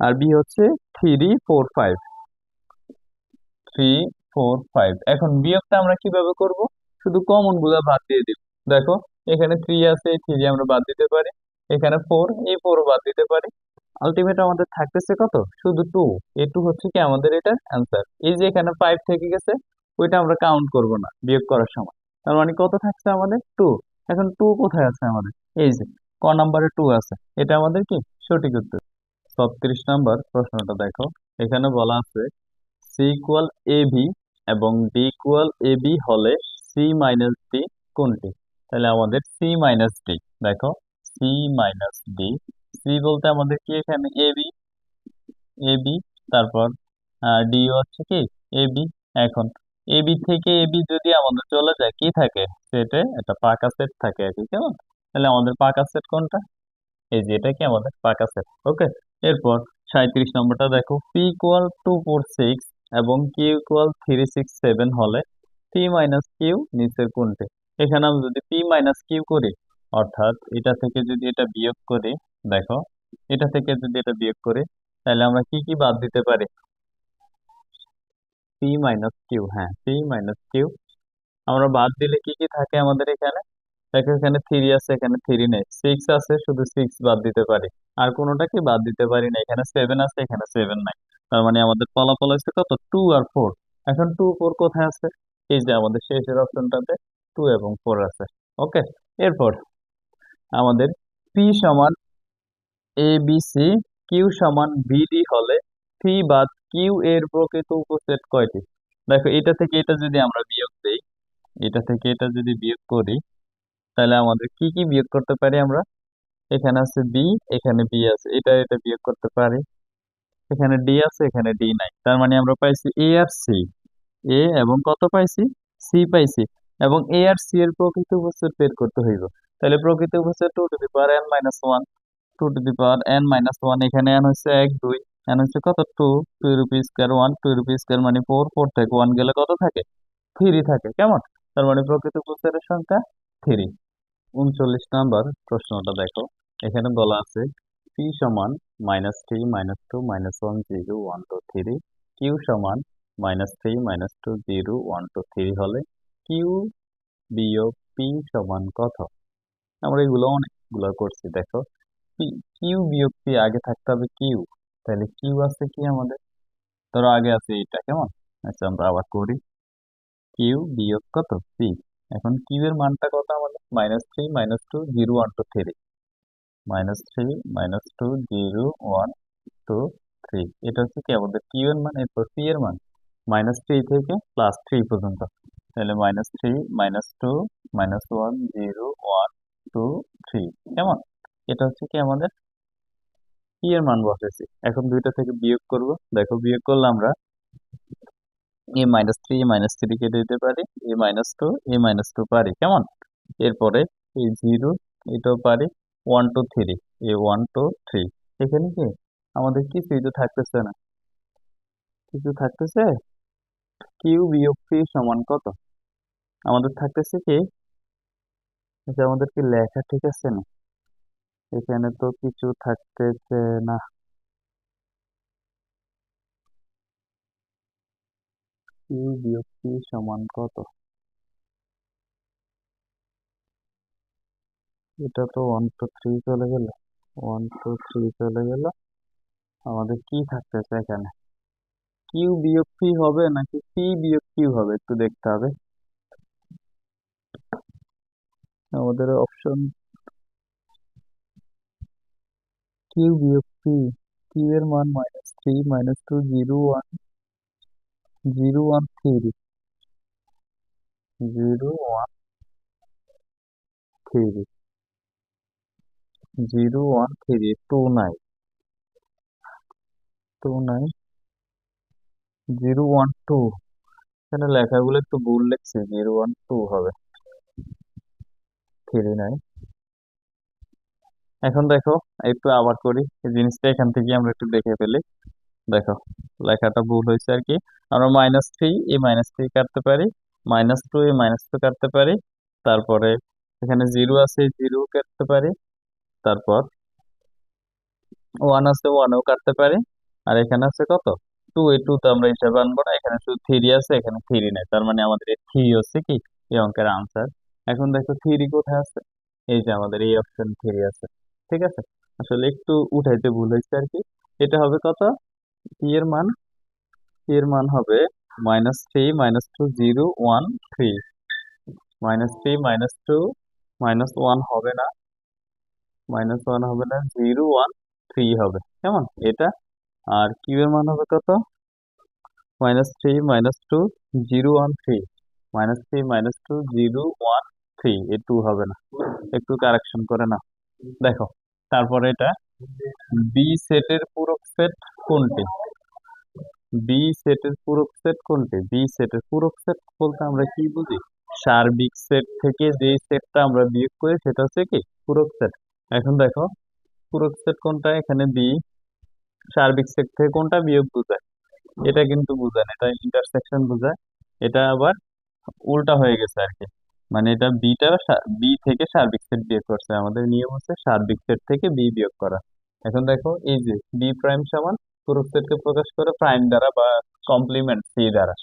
আর বি হচ্ছে 3 4 5, 3 4 5। এখন বিয়োগটা আমরা কিভাবে করব? শুধু কমন গুলা বাদ দিয়ে দিব। দেখো, এখানে 3 আছে, এই 3 আমরা বাদ দিতে পারি। এখানে 4, এই 4 বাদ দিতে পারি। আলটিমেট আমাদের থাকতেছে কত? শুধু 2। এই 2 হচ্ছে কি আমাদের এটার অ্যান্সার। এই যে এখানে 5 থেকে গেছে, ওইটা আমরা কাউন্ট করব না বিয়োগ করার সময়। তার মানে কত থাকছে আমাদের? 2। এখন 2 কোথায় আছে আমাদের? এই যে ক নাম্বারে 2 আছে, এটা আমাদের কি সঠিক উত্তর। 36 নাম্বার প্রশ্নটা দেখো, এখানে বলা আছে সি ইকুয়াল এ ভি এবং ডি ইকুয়াল এ বি হলে সি মাইনাস ডি কোনটি? তাহলে আমাদের সি মাইনাস ডি। দেখো, সি মাইনাস ডি, সি বলতে আমাদের কি এখানে এ বি, এ বি, তারপর ডি হচ্ছে কি এ বি। এখন এ বি থেকে এ বি যদি আমাদের চলে যায়, কি থাকে সেটে? এটা পাকা সেট থাকে আর কি, কেমন? তাহলে আমাদের পাকা সেট কোনটা? এই যে এটা কি আমাদের পাকা সেট। ওকে। এরপর 37 নম্বরটা দেখো, পি ইকুয়াল 2 4 6 এবং কিউ ইকুয়াল 3 6 7 হলে পি মাইনাস কিউ নিচের কোনটি? এখানে আমি যদি পি মাইনাস কিউ করি, অর্থাৎ এটা থেকে যদি এটা বিয়োগ করি, দেখো, এটা থেকে যদি এটা বিয়োগ করি, তাহলে আমরা কি কি বাদ দিতে পারি? পি মাইনাস কিউ, হ্যাঁ, পি মাইনাস কিউ আমরা বাদ দিলে কি কি থাকে আমাদের এখানে? দেখো, এখানে 3 আছে, এখানে 3 নেই। 6 আছে, শুধু 6 বাদ দিতে পারি। আর কোনোটা কি বাদ দিতে পারি না। এখানে 7 আছে, এখানে 7 নাই। তার মানে আমাদের ফলাফল হচ্ছে কত? 2 আর 4। এখন 2 4 কোথায় আছে? এই যে আমাদের শেষের অপশনটাতে 2 এবং 4 আছে। ওকে। এরপর আমাদের পি সমান এ বি সি, কিউ সমান বিডি হলে পি বাদ কিউ এর প্রকৃত উপসেট কয়টি? দেখো, এটা থেকে এটা যদি আমরা বিয়োগ দেই, এটা থেকে এটা যদি বিয়োগ করি, তাহলে আমাদের কি কি বিয়োগ করতে পারি আমরা? এখানে আছে বি, এখানে বি আছে, এটা এটা বিয়োগ করতে পারি। এখানে ডি আছে, এখানে ডি নাই। তার মানে আমরা পাইছি এ আর সি। এ এবং কত পাইছি? সি পাইছি। এবং এ আর সি এর প্রকৃত উপস্থিত বের করতে হইব। তাহলে প্রকৃত উপস্থিত 2 to the power n - 1, 2 to the power n - 1। এখানে n হচ্ছে 1 2, n হচ্ছে কত? 2, 2 রুপি স্কোয়ার 1, 2 রুপি স্কোয়ার মানে 4, 4 থেকে 1 গেলে কত থাকে? 3 থাকে, কেমন? তার মানে প্রকৃত উপস্থিতের সংখ্যা 3। 39 নাম্বার প্রশ্নটা দেখো, এখানে বলা আছে পি সমান -3 -2 -1 0 1 2 3, কিউ সমান -3 -2 0 1 2 3 হলে কিউ বিয়োগ পি সমান কত? আমরা এগুলো অনেকগুলো করছি। দেখো, পি, কিউ বিয়োগ পি আগে থাকতে হবে কিউ। তাহলে কিউ আছে কি আমাদের? ধরো আগে আছে এইটা, কেমন? আচ্ছা, আমরা আবার করি। কিউ বিয়োগ কত? পি। এখন কিউ এর মানটা কত আমাদের? -3 -2 0 1 2 3, -3 -2 0 1 2 3। এটা হচ্ছে কি আমাদের কিউ এর মান। এরপর পি এর মান -3 থেকে +3 পর্যন্ত। তাহলে -3 -2 -1 0 1 2 3, কেমন? এটা হচ্ছে কি আমাদের পি এর মান বসেছি। এখন দুইটা থেকে বিয়োগ করব। দেখো, বিয়োগ করলে আমরা -3 -3 কেটে দিতে পারি, -2 -2 পারি, কেমন? এরপরে এই 0, এটাও পারি। 1 2 3, 1 2 3। এখানে কি আমাদের কিছুই তো থাকতেছে না, কিছু থাকতেছে। কিউ বিয়োগ পি সমান কত? আমাদের থাকতেছে কি, যে আমাদের কি লেখা ঠিক আছে না? এখানে তো কিছু থাকতেছে না। কিউ বিয়োগ পি সমান কত? এটা তো 1 2 3 চলে গেল, 1 2 3 চলে গেল। আমাদের কি থাকতেছে এখানে? কিউ বিয়োগ পি হবে নাকি পি বিয়োগ কিউ হবে একটু দেখতে হবে। আমাদের অপশন কিউ বিয়োগ পি, কিউ এর মান -3 -2 0 1 0 1 3, 0 1 3, 0 1 3, 2 নাই, 2 নাই, 0 1 2। এখানে লেখাগুলো একটু ভুল লিখছে, 0 1 2 হবে, 3 নাই। এখন দেখো, একটু আবার করি এই জিনিসটা, এখান থেকে আমরা একটু দেখে ফেলি। দেখো, লেখাটা ভুল হয়েছে আর কি। আমরা -3 এই -3 কাটতে পারি, -2 এই -2 কাটতে পারি। তারপরে এখানে 0 আছে, 0 কাটতে পারি। তারপর ওয়ান আছে, ওয়ানও কাটতে পারি। আর এখানে আছে কত, টু, এই টু তো আমরা হিসাবে আনবো না, এখানে শুধু থ্রি আছে, এখানে থ্রি নেই, তার মানে আমাদের এই থ্রি হচ্ছে কি এই অঙ্কের আনসার। এখন দেখো থ্রি কোথায় আছে, এই যে আমাদের এই অপশন থ্রি আছে। ঠিক আছে, আসলে একটু উঠাইতে ভুল হয়েছে আর কি। এটা হবে কত, টি এর মান, টি এর মান হবে -3 -2 0 1 3। -3 -2 -1 হবে না, -1 হবে না, 0 1 3 হবে, কেমন এটা। আর কিউ এর মান হবে কত, -3 -2 0 1 3, -3 -2 0 1 3, এই 2 হবে না, একটু কারেকশন করে না। দেখো তারপরে এটা, বি সেটের পূরক সেট কোনটি, বি সেটের পূরক সেট কোনটি, বি সেটের পূরক সেট বলতে আমরা কি বুঝি, সার্বিক সেট থেকে যে সেটটা আমরা বিয়োগ করি সেটা হচ্ছে কি পূরক সেট। এখন দেখো পূরক সেট কোনটা, এখানে বি, সার্বিক সেট থেকে কোনটা বিয়োগ বোঝায়, এটা কিন্তু বোঝায় না, এটা ইন্টারসেকশন বোঝায়। এটা আবার উল্টা হয়ে গেছে আর কি, মানে এটা বিটা, বি থেকে সার্বিক সেট বিয়োগ করছে, আমাদের নিয়ম হচ্ছে সার্বিক সেট থেকে বি বিয়োগ করা। এখন দেখো এই যে বি প্রাইম সমান, পূরক সেটকে প্রকাশ করে প্রাইম দ্বারা বা কমপ্লিমেন্ট সি দ্বারা,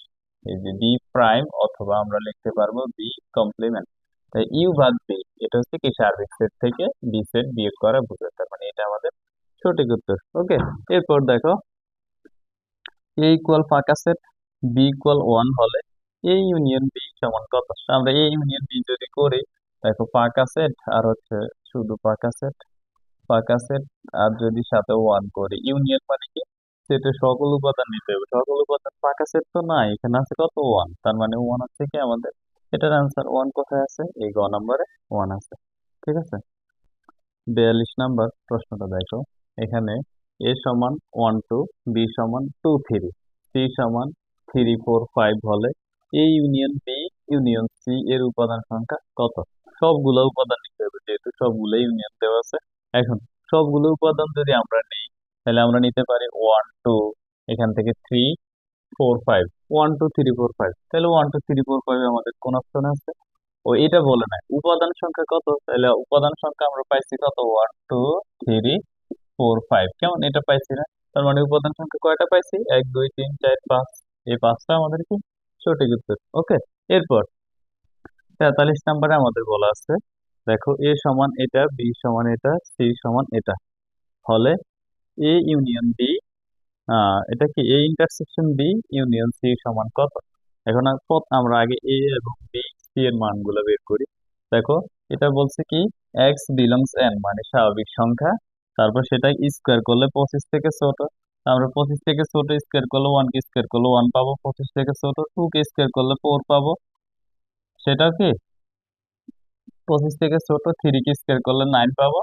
এই যে বি প্রাইম অথবা আমরা লিখতে পারবো বি কমপ্লিমেন্ট, তাই ইউ ভাগ বি, এটা হচ্ছে কি সার্বিক সেট থেকে বি সেট বিয়োগ করা বোঝায়, তার মানে এটা আমাদের সঠিক উত্তর। ওকে, এরপর দেখো এ ইকুয়াল ফাঁকা সেট, বি ইকুয়াল ওয়ান হলে এ ইউনিয়ন বি সমান কত, আমরা এ ইউনিয়ন বি যদি করি, দেখো ফাঁকা সেট আর হচ্ছে শুধু ফাঁকা সেট, ফাঁকা সেট আর যদি সাথে ওয়ান করি, ইউনিয়ন মানে কি সেটের সকল উপাদান নিতে হবে, সকল উপাদান, ফাঁকা সেট তো নাই, এখানে আছে কত ওয়ান, তার মানে ওয়ান আছে কি আমাদের, এটার আনসার ওয়ান কোথায় আছে, এই গ নম্বরে ওয়ান আছে। ঠিক আছে, 42 নাম্বার প্রশ্নটা দেখো, এখানে এ সমান 1 2, বি সমান 2 3, সি সমান 3 4 5 হলে A union B union C এর উপাদান সংখ্যা কত, সবগুলো উপাদান নিতে হবে যেহেতু সবগুলো ইউনিয়ন দেওয়া আছে। এখন সবগুলো উপাদান যদি আমরা নিই, তাহলে আমরা নিতে পারি 1 2, এখান থেকে 3 4 5, 1 2 3 4 5, তাহলে 1 2 3 4 5 আমাদের কোন অপশন আছে, ও এটা বলে নাই উপাদান সংখ্যা কত, তাহলে উপাদান সংখ্যা আমরা পাইছি কত, 1 2 3 4 5, কেমন এটা পাইছি না, তার মানে উপাদান সংখ্যা কয়টা পাইছি, 1 2 3 4 5, এই পাঁচটা আমাদের কি সঠিক উত্তর। ওকে, এরপর 43 নাম্বারে আমাদের বলা আছে, দেখো এ সমান এটা, বি সমান এটা, সি সমান এটা হলে এ ইউনিয়ন বি, এটা কি A intersection B union C সমান কত। এখন আমরা আগে এ এবং বি সি এর মানগুলো বের করি। দেখো এটা বলছে কি এক্স বিলংস এন মানে স্বাভাবিক সংখ্যা, তারপর সেটা স্কোয়ার করলে 25 থেকে ছোট, আমরা 25 থেকে ছোট স্কোয়ার করলে ওয়ান কে স্কোয়ার করলে ওয়ান পাবো, 25 থেকে ছোট টু কে স্কোয়ার করলে ফোর পাবো, সেটা কি 25 থেকে ছোট থ্রি কে স্কোয়ার করলে নাইন পাবো,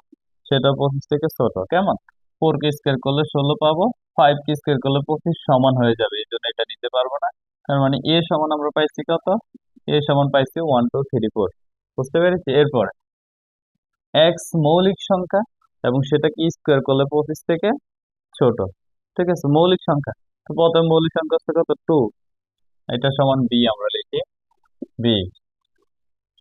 সেটা 25 থেকে ছোট, কেমন ফোর কে স্কোয়ার করলে 16 পাবো, ফাইভ কে স্কোয়ার করলে 25 সমান হয়ে যাবে, এই জন্য এটা নিতে পারবো না। তার মানে এ সমান আমরা পাইছি কত, এ সমান পাইছি 1 2 3 4, বুঝতে পেরেছি। এরপর এক্স মৌলিক সংখ্যা এবং সেটাকে স্কোয়ার করলে 25 থেকে ছোট, ঠিক আছে মৌলিক সংখ্যা, তো প্রথম মৌলিক সংখ্যা হচ্ছে কত টু, এটা সমান বি আমরা লিখি, বি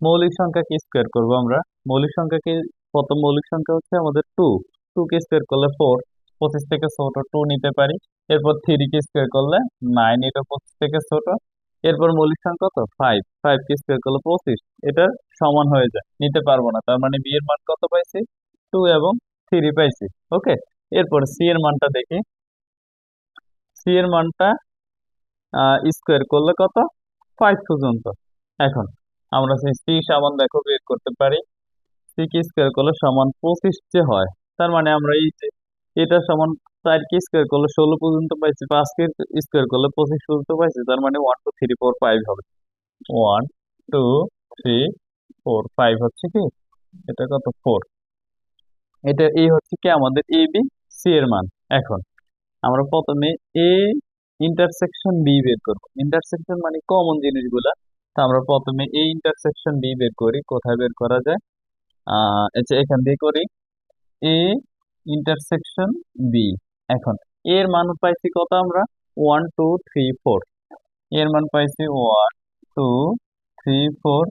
মৌলিক সংখ্যাকে স্কোয়ার করবো আমরা, মৌলিক সংখ্যাকে, প্রথম মৌলিক সংখ্যা হচ্ছে আমাদের টু, টু কে স্কোয়ার করলে ফোর, 25 থেকে ছোট টু নিতে পারি। এরপর থ্রি কে স্কোয়ার করলে নাইন, এটা 25 থেকে ছোট। এরপর মৌলিক সংখ্যা কত ফাইভ, ফাইভ কে স্কোয়ার করলে 25, এটা সমান হয়ে যায়, নিতে পারবো না, তার মানে বি এর মান কত পাইছি, টু এবং থ্রি পাইছি। ওকে, এরপর সি এর মানটা দেখি, সি এর মানটা স্কোয়ার করলে কত, ফাইভ পর্যন্ত। এখন আমরা সেই সি সমান দেখো বের করতে পারি, সিকে স্কোয়ার করলে সমান 25 যে হয়, তার মানে আমরা এই যে এটা সমান 4 কে স্কোয়ার করলে 16 পর্যন্ত পাইছি, 5 কে স্কোয়ার করলে 25 পর্যন্ত পাইছি, তার মানে 1 2 3 4 5 হবে, 1 2 3 4 5 হচ্ছে কি, এটা কত ফোর, এটা এই হচ্ছে কি আমাদের এ বি সি এর মান। এখন আমরা প্রথমে এ ইন্টারসেকশন বি বের করবো, ইন্টারসেকশন মানে কমন জিনিসগুলা, তো আমরা প্রথমে এ ইন্টারসেকশন বি বের করি, কোথায় বের করা যায়, এখান দিয়ে করি, এ ইন্টারসেকশন বি। এখন এর মান পাইছি কত আমরা, 1 2 3 4, এর মান পাইছি 1 2 3 4,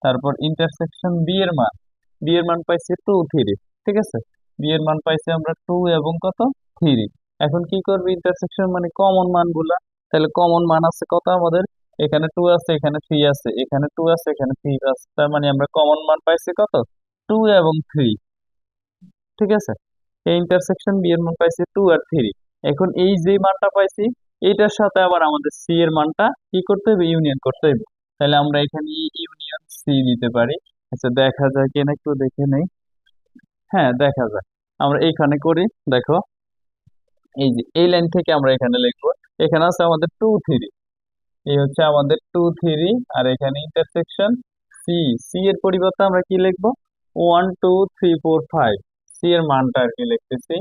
তারপর ইন্টারসেকশন বি এর মান, বি এর মান পাইছি 2 3, ঠিক আছে। বি এর মান পাইছি আমরা 2 এবং কত 3। এখন কি করবে ইন্টারসেকশন মানে কমন মানগুলা, তাহলে কমন মান আছে কত আমাদের, এখানে 2 আছে, এখানে 3 আছে, এখানে 2 আছে, এখানে 3 আছে, তার মানে আমরা কমন মান পাইছি কত 2 এবং 3। ঠিক আছে, এই ইন্টারসেকশন বি এর মান পাইছি 2 আর 3। এখন এই যে মানটা পাইছি এইটার সাথে আবার আমাদের সি এর মানটা কি করতে হবে, ইউনিয়ন করতে হবে। তাহলে আমরা এখানে ইউনিয়ন সি দিতে পারি। আচ্ছা দেখা যায় কিনা একটু দেখে নেই। হ্যাঁ দেখা যায়, আমরা এইখানে করি। দেখো এই যে এই লাইন থেকে আমরা এখানে লিখবো, এখানে আছে আমাদের 2 3, এই হচ্ছে আমাদের 2 3, আর এখানে ইন্টারসেকশন সি। সি এর পরিবর্তে আমরা কি লিখবো, 1 2 3 4 5, সি এর মানটা আর কি লিখতেছি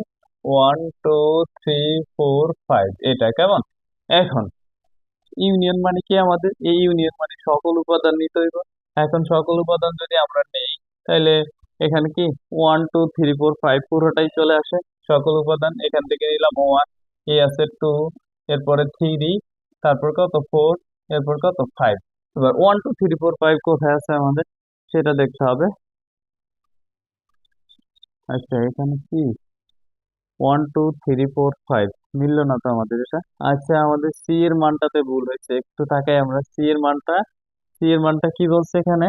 1 2 3 4 5, এটা কেমন। এখন ইউনিয়ন মানে কি আমাদের, এই ইউনিয়ন মানে সকল উপাদান নিতে হইব। এখন সকল উপাদান যদি আমরা নেই তাহলে এখানে কি 1 2 3 4 5 পুরোটাই চলে আসে সকল উপাদান। এখান থেকে নিলাম 1, এ আছে 2, এরপরে 3, তারপর কত 4, এরপর কত 5। এবার 1 2 3 4 5 কোথায় আছে আমাদের সেটা দেখতে হবে। আচ্ছা এখানে কি 1 2 3 4 5 মিললো না তো আমাদের এটা। আচ্ছা আমাদের সি এর মানটাতে ভুল হয়েছে, একটু তাকাই আমরা সি এর মানটা। সি এর মানটা কি বলছে এখানে,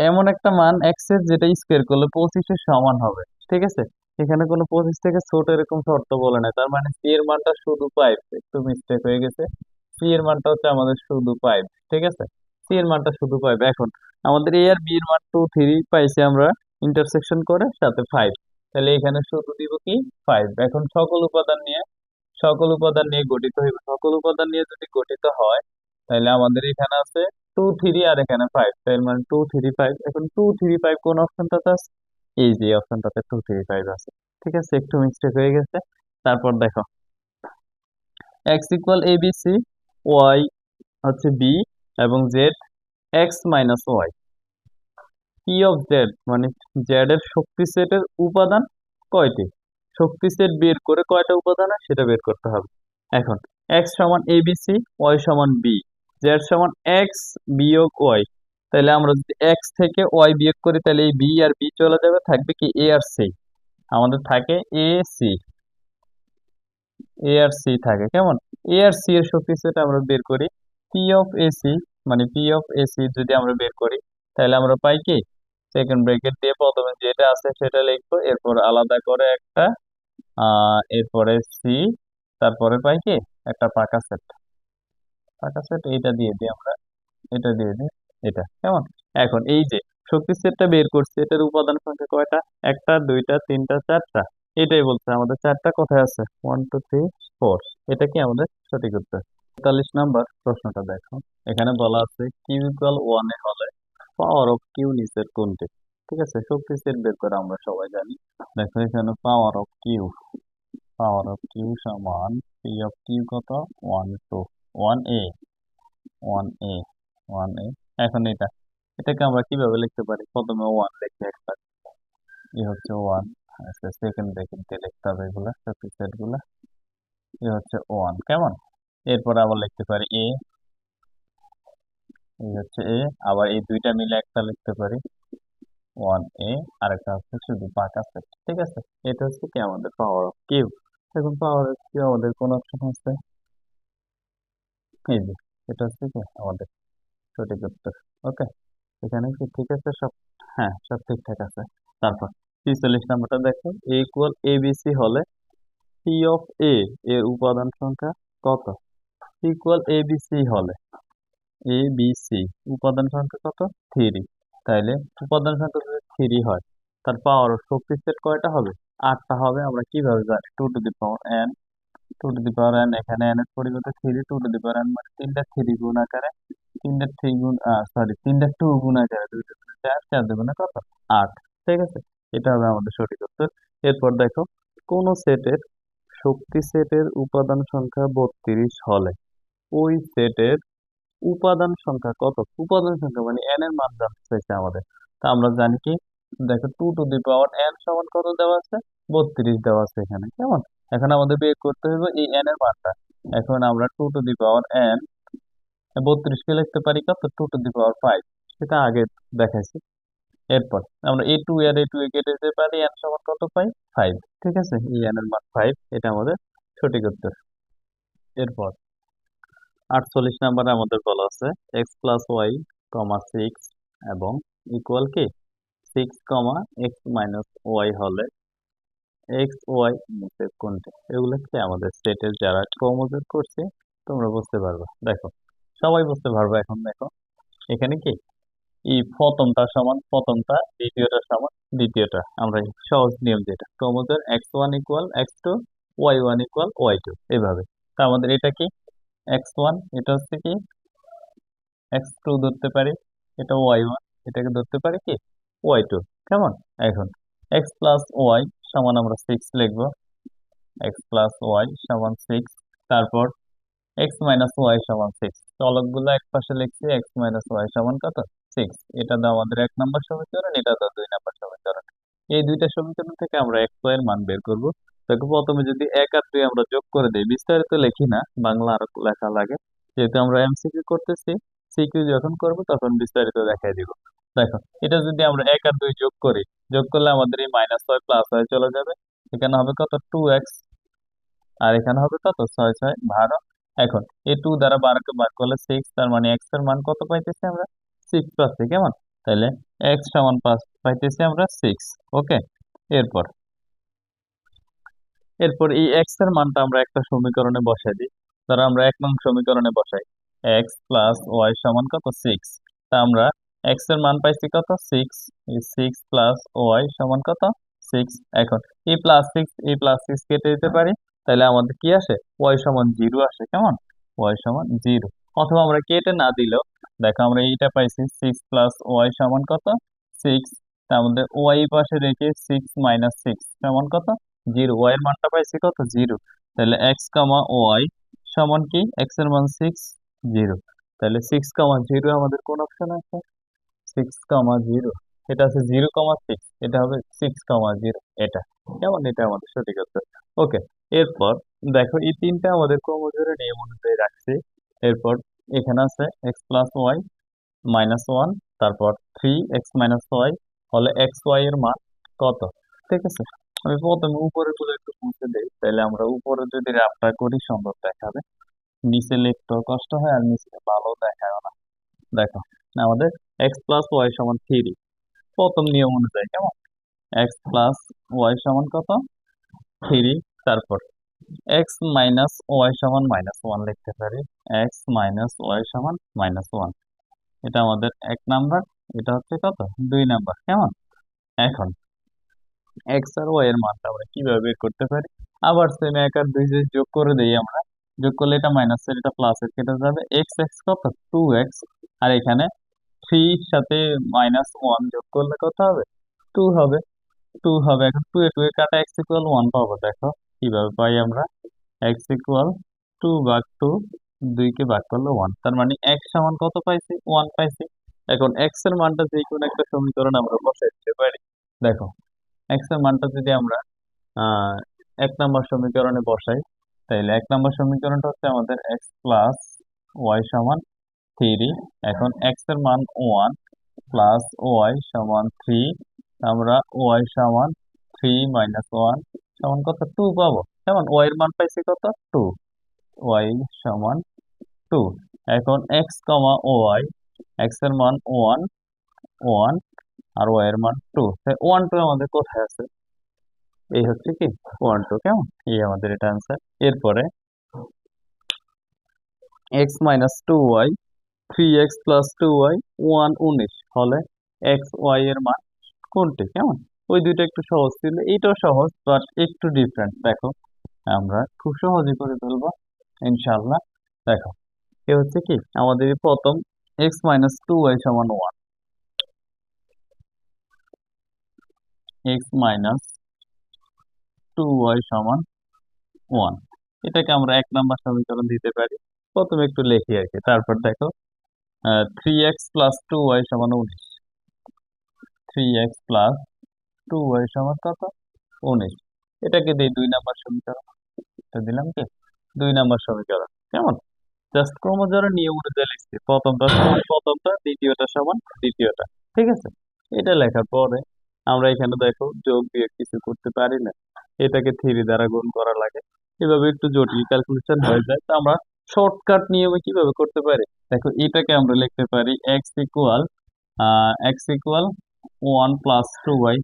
এমন একটা মান এক্স এর যেটা স্কোয়ার করলে 25-এর সমান হবে। ঠিক আছে, এখানে কোনো 25 থেকে ছোট এরকম শর্ত বলে নাই, তার মানে সি এর মানটা শুধু 5, একটু মিস্টেক হয়ে গেছে। সি এর মানটা হচ্ছে আমাদের শুধু 5। ঠিক আছে, সি এর মানটা শুধু 5। এখন আমাদের এ আর বি এর মান 2 3 পাইছি আমরা ইন্টারসেকশন করে সাথে 5, তাহলে এখানে শুধু দিব কি 5। এখন সকল উপাদান নিয়ে গঠিত হইবে, সকল উপাদান নিয়ে যদি গঠিত হয় তাহলে আমাদের এখানে আছে 2 3 আর এখানে 5, তার মানে 2 3 5। এখন 2 3 5 কোন অপশনটাতে আছে, এই যে অপশনটাতে 2 3 5 আছে। ঠিক আছে, একটু মিস্টেক হয়ে গেছে। তারপর দেখো x equal A B C, y হচ্ছে বি, এবং Z x minus y. P of Z মানে জেড এর শক্তি সেটের উপাদান কয়টি, শক্তি সেট বের করে কয়টা উপাদান হয় সেটা বের করতে হবে। এখন এক্স সমান এ বি সি, ওয়াই সমান বি, জেড সমান এক্স বিয়োগ ওয়াই। তাহলে আমরা যদি এক্স থেকে ওয়াই বিয়োগ করি তাহলে এই বি আর বি চলে যাবে, থাকবে কি এ আর সি। আমাদের থাকে A C, A R C থাকে কেমন। এ আর সি এর শক্তি সেট আমরা বের করি, পি অফ এসি মানে পি অফ এসি যদি আমরা বের করি তাহলে আমরা পাই কি, সেকেন্ড ব্র্যাকেট দিয়ে প্রথমে যেটা আছে সেটা লিখবো, এরপর আলাদা করে একটা এরপরে সি, তারপরে পাই কি একটা পাকা সেট। পাকা সেট এইটা দিয়ে দিই আমরা, এটা দিয়ে দিই, এটা কেমন। এখন এই যে শক্তি সেটটা বের করছি এটার উপাদান সংখ্যা কয়টা, একটা দুইটা তিনটা চারটা, এটাই বলছে আমাদের চারটা কোথায় আছে 1 2 3 4, এটা কি আমাদের সঠিক উত্তর। 43 নাম্বার প্রশ্নটা দেখো, এখানে বলা আছে কিউ ইকুয়াল 1 হলে পাওয়ার অফ কিউ নিচের কোনটি। ঠিক আছে, শক্তি সেট বের করে আমরা সবাই জানি। দেখো এখানে পাওয়ার অফ কিউ সমান পি অফ কিউ কত 1 2 1 এ 1 এ 1 এ। এখন এটাকে আমরা কিভাবে লিখতে পারি, প্রথমে 1 লিখি একটা, এ হচ্ছে 1। আচ্ছা সেকেন্ড ব্র্যাকেট দিয়ে লিখতে হবে এগুলা শক্তি সেট গুলা, এ হচ্ছে 1 কেমন। এরপর আবার লিখতে পারি এই হচ্ছে এ, আবার এই দুইটা মিলে একটা লিখতে পারি 1 এ, আর একটা হচ্ছে শুধু পাকা সেট। ঠিক আছে, এটা হচ্ছে কি আমাদের পাওয়ার অফ কিউ। এখন পাওয়ার অফ কিউ আমাদের কোন অপশন আছে, এই যে এটা হচ্ছে কি আমাদের সঠিক উত্তর। ওকে, এখানে কি ঠিক আছে সব, হ্যাঁ সব ঠিকঠাক আছে। তারপর 43 নাম্বারটা দেখো, এ ইকুয়াল এ বি সি হলে পি অফ এ এর উপাদান সংখ্যা কত। ইকুয়াল এ বি সি হলে এ বি সি উপাদান সংখ্যা কত 3, তাইলে উপাদান সংখ্যা যদি 3 হয় তার পাওয়ার শক্তি সেট কয়টা হবে, 8টা হবে। আমরা কিভাবে জানি, 2 to the power n, 2 to the power n, এখানে n এর পরিবর্তে 3, 2 টু দি পাওয়ার n মানে তিনটা 3 গুণ আকারে, তিনটা 3 গুণ সরি তিনটা 2 গুণ আকারে, 2 2 4, 4 2 কত 8। ঠিক আছে, এটা হবে আমাদের সঠিক উত্তর। এরপর দেখো কোন সেটের শক্তি সেটের উপাদান সংখ্যা 32 হলে ওই সেটের উপাদান সংখ্যা কত। উপাদান সংখ্যা মানে n এর মান জানতে চাইছে আমাদের। তা আমরা জানি কি, দেখো 2 টু দি পাওয়ার n সমান কত দেওয়া আছে, 32 দেওয়া আছে এখানে কেমন। এখন আমাদের বের করতে হবে এই n এর মানটা। এখন আমরা 2 টু দি পাওয়ার n 32 কে লিখতে পারি কত 2 টু দি পাওয়ার 5, সেটা আগে দেখাইছি। এরপর আমরা A2 আর A2 এ কেটে দিতে পারি, n সমান কত পাই? 5। ঠিক আছে, এই n এর মান 5, এটা আমাদের সঠিক উত্তর। এরপর 48 নাম্বারে আমাদের বলা আছে x প্লাস ওয়াই কমা 6 এবং ইকুয়াল কি 6 কমা এক্স মাইনাস ওয়াই হলে এক্স ওয়াই নিচে কোনটি? এগুলো কি আমাদের সেটের যারা ক্রোমোজোম করছে, তোমরা বুঝতে পারবে। দেখো, সবাই বুঝতে পারবে। এখন দেখো, এখানে কি এই প্রথমটা সমান প্রথমটা, দ্বিতীয়টা সমান দ্বিতীয়টা। আমরা এই সহজ নিয়ম যেটা chromosome x1 equal x2, y1 equal y2, এভাবে। তা আমাদের এটা কি x1, এটা হচ্ছে কি x2 ধরতে পারি, এটা y1, এটাকে ধরতে পারি কি y2। কেমন? এখন x প্লাস ওয়াই সমান আমরা 6 লিখবো, x প্লাস ওয়াই সমান 6। তারপর x মাইনাস ওয়াই সমান 6, চলকগুলো এক পাশে লিখছি, x মাইনাস ওয়াই সমান কত? 6। এটা দাও আমাদের 1 নম্বর সমীকরণ, এটা দাও 2 নম্বর সমীকরণ। এই দুইটা সমীকরণ থেকে আমরা x ওয়াই এর মান বের করব। দেখো, প্রথমে যদি 1 আর 2 আমরা যোগ করে দিই, বিস্তারিত লিখি না, বাংলা আরো লেখা লাগে, যেহেতু আমরা এমসিকিউ করতেছি। সিকিউ যখন করব তখন বিস্তারিত দেখাই দিব। দেখো, এটা যদি আমরা 1 আর 2 যোগ করি, যোগ করলে আমাদের এই মাইনাস ওয়াই প্লাস ওয়াই চলে যাবে। এখানে হবে কত? 2x। আর এখানে হবে কত? 6 6 12। এখন এই 2 দ্বারা 12 কে ভাগ করলে 6, তার মানে x এর মান কত পাইতেছি আমরা? 6 পাচ্ছি। কেমন? তাহলে x সমান 5 পাইতেছি আমরা 6। ওকে। এরপর এরপর এই x এর মানটা আমরা একটা সমীকরণে বসাই দিই। ধরো আমরা 1 নং সমীকরণে বসাই, x প্লাস ওয়াই সমান কত? 6। তা আমরা x এর মান পাইছি কত? 6। এই 6 প্লাস ওয়াই সমান কত? 6। এখন এই প্লাস 6 এই প্লাস 6 কেটে দিতে পারি, তাহলে আমাদের কি আসে? ওয়াই সমান 0 আসে। কেমন? ওয়াই সমান 0। অথবা আমরা কেটে না দিলেও, দেখো আমরা এইটা পাইছি 6 প্লাস ওয়াই সমান কত? 6। তা আমাদের ওয়াই পাশে রেখে 6 মাইনাস 6 সমান কত? 0। ওয়াই এর মানটা পাইছি কত? 0। তাহলে এক্স কামা ওয়াই সমান কি? এক্স এর মান 6, 0। তাহলে 6, 0 আমাদের কোন অপশন আছে? 6, 0। এটা আছে 0, 6, এটা হবে 6, 0। এটা কেমন? এটা আমাদের সঠিক উত্তর। ওকে। এরপর দেখো, এই তিনটা আমাদের ক্রমজোড়ের নিয়ম অনুযায়ী রাখছি। এরপর এখানে আছে x plus y minus one, তারপর 3x - y হলে এক্স ওয়াই এর মান কত? ঠিক আছে, আমি প্রথমে উপরে গুলো একটু মুছে দিই, তাহলে আমরা উপরে যদি রাফটা করি সুন্দর দেখাবে। নিচে লিখতেও কষ্ট হয় আর নিচে ভালো দেখায় না। দেখো, আমাদের এক্স প্লাস ওয়াই সমান 3, প্রথম নিয়ম অনুযায়ী। কেমন? এক্স প্লাস ওয়াই সমান কত? 3। তারপর এক্স মাইনাস ওয়াই সমান -1 লিখতে পারি, এক্স মাইনাস ওয়াই সমান -1। এটা আমাদের 1 নাম্বার, এটা হচ্ছে কত? 2 নাম্বার। কেমন? এখন এক্স আর ওয়াই এর মানটা আমরা কিভাবে বের করতে পারি? আবার সেম 1 আর 2 যদি যোগ করে দেই আমরা, যোগ করলে এটা মাইনাসের এটা প্লাসের কেটে যাবে। এক্স এক্স কত? 2x। আর এখানে 3 সাথে -1 যোগ করলে কত হবে? 2 হবে। 2 হবে। এখন 2 এ 2 এ কাটা x ইকুয়াল 1 পাবো। দেখো কিভাবে পাই আমরা? x ইকুয়াল 2 ভাগ 2, 2 কে ভাগ করলে 1, তার মানে x সমান কত পাইছি? 1 পাইছি। এখন x এর মানটা যে কোনো একটা সমীকরণ আমরা বসাই দিতে পারি। দেখো, x এর মানটা যদি আমরা আহ 1 নম্বর সমীকরণে বসাই, তাইলে 1 নম্বর সমীকরণটা হচ্ছে আমাদের এক্স প্লাস ওয়াই সমান 3। এখন এক্স এর মান 1 প্লাস ওয়াই সমান 3, আমরা ওয়াই সমান 3 - 1 সমান কত? 2 পাবো। যেমন ওয়াই এর মান পাইছি কত? 2। ওয়াই সমান 2। এখন এক্স কমা ওয়াই, এক্স এর মান 1 1 আর ওয়াই এর মান 2। 1 2 আমাদের কোথায় আছে? এই হচ্ছে কি 1 2। কেমন? এই আমাদের এটা অ্যান্সার। এরপরে x minus 2y, 3x plus 2y 19 হলে এক্স ওয়াই এর মান কোনটি? কেমন? ওই দুইটা একটু সহজ ছিল, এইটাও সহজ বাট একটু ডিফারেন্ট। দেখো, আমরা খুব সহজে করে ফেলবো ইনশাল্লাহ। দেখো, এ হচ্ছে কি আমাদের এই প্রথম এক্স মাইনাস 2y সমান 1, এক্স মাইনাস 2y সমান 1, এটাকে আমরা 1 নম্বর সমীকরণ দিতে পারি। প্রথমে একটু লিখি আর কি। তারপর দেখো, 3x প্লাস 2y সমান 19, 3x প্লাস 2y সমান কত? 19। এটাকে দিই 2 নম্বর সমীকরণ। এটা দিলাম কি 2 নম্বর সমীকরণ। কেমন? জাস্ট ক্রমজোড়ের নিয়ম অনুযায়ী লিখছি, প্রথমটা সমান প্রথমটা, দ্বিতীয়টা সমান দ্বিতীয়টা। ঠিক আছে। এটা লেখার পরে আমরা এখানে দেখো যোগ বিয়োগ কিছু করতে পারি না, এটাকে থ্রি দ্বারা গুণ করা লাগে। এভাবে একটু জটিল ক্যালকুলেশন হয়ে যায়, তো আমরা শর্টকাট নিয়মে কিভাবে করতে পারি, দেখো এটাকে আমরা লিখতে পারি x ইকুয়াল 1 + 2y,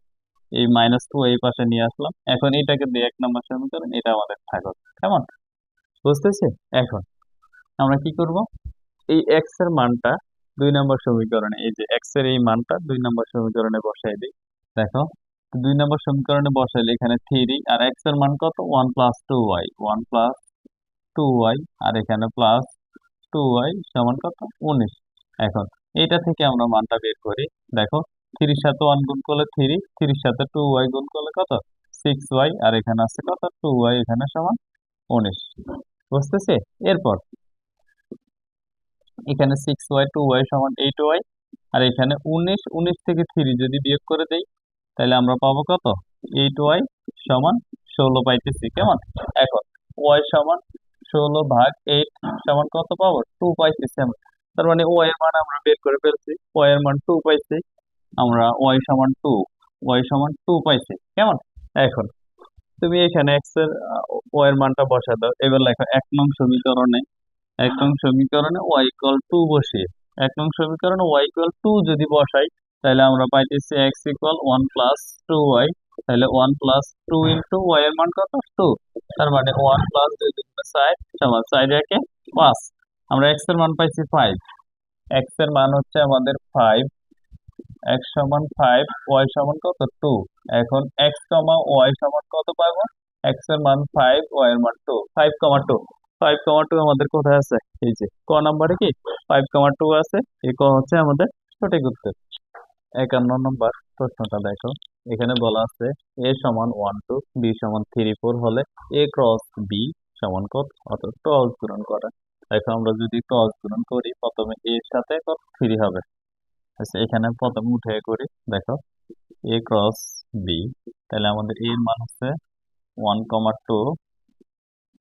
এই -2 এই পাশে নিয়ে আসলাম। এখন এটাকে দিয়ে 1 নম্বর সমীকরণ, এটা আমাদের থাকবে। কেমন বুঝতেছি? এখন আমরা কি করব, এই এক্স এর মানটা 2 নম্বর সমীকরণে, এই যে এক্স এর এই মানটা 2 নম্বর সমীকরণে বসাই দিই। দেখো 2 নম্বর সমীকরণে বসাইলে এখানে থ্রি, আর এক্স এর মান কত, 1 + 2y, 1 + 2y, আর এখানে +2y সমান কত, 19। এখন এটা থেকে আমরা মানটা বের করি। দেখো থ্রির সাথে 1 গুণ করলে থ্রি, থ্রির সাথে 2y গুণ করলে কত, 6y, আর এখানে আছে কত, 2y, এখানে সমান 19। বুঝতেছি? এরপর এখানে 6y, 2y সমান 8y, আর এখানে 19, 19 থেকে থ্রি যদি বিয়োগ করে দেই তাহলে আমরা পাবো কত, 8y সমান 16 পাইতেছি। কেমন? এখন y সমান 16/8 সমান কত পাবো, 2 পাইতেছি আমরা। তার মানে y এর মান আমরা বের করে ফেলছি, y এর মান 2 পাইছি আমরা, y সমান 2 পাইছি। কেমন? এখন তুমি এখানে x এর y এর মানটা বসা দাও। এবার লেখো 1 নং সমীকরণে, 1 নং সমীকরণে y = 2 বসিয়ে, 1 নং সমীকরণে y = 2 যদি বসাই তাহলে আমরা পাইতেছি x = 1 + 2y। তাহলে 1 + 2 ইন্টু y এর মান কত, 2। তার মানে 1 + 2 = 4 সমান 4 × 5। আমরা x এর মান পাইছি 5, x এর মান হচ্ছে আমাদের 5, x সমান 5, y সমান কত, 2। এখন x, y সমান কত পাবো, x এর মান 5, y এর মান 2, 5,2। 5,2 আমাদের কোথায় আছে, এই যে ক নাম্বারে কি 5,2 আছে, এই ক হচ্ছে আমাদের সঠিক উত্তর। 51 নম্বর প্রশ্নটা দেখো, এখানে বলা আছে a সমান 1 2, b সমান 3 4 হলে a ক্রস b সমান কত, অর্থাৎ ক্রস গুণন করা। দেখো আমরা যদি ক্রস গুণন করি, প্রথমে a এর সাথে কত, 3 হবে। আচ্ছা এখানে প্রথমে উঠে করি, দেখো a ক্রস b, তাহলে আমাদের a এর মান হচ্ছে 1,2,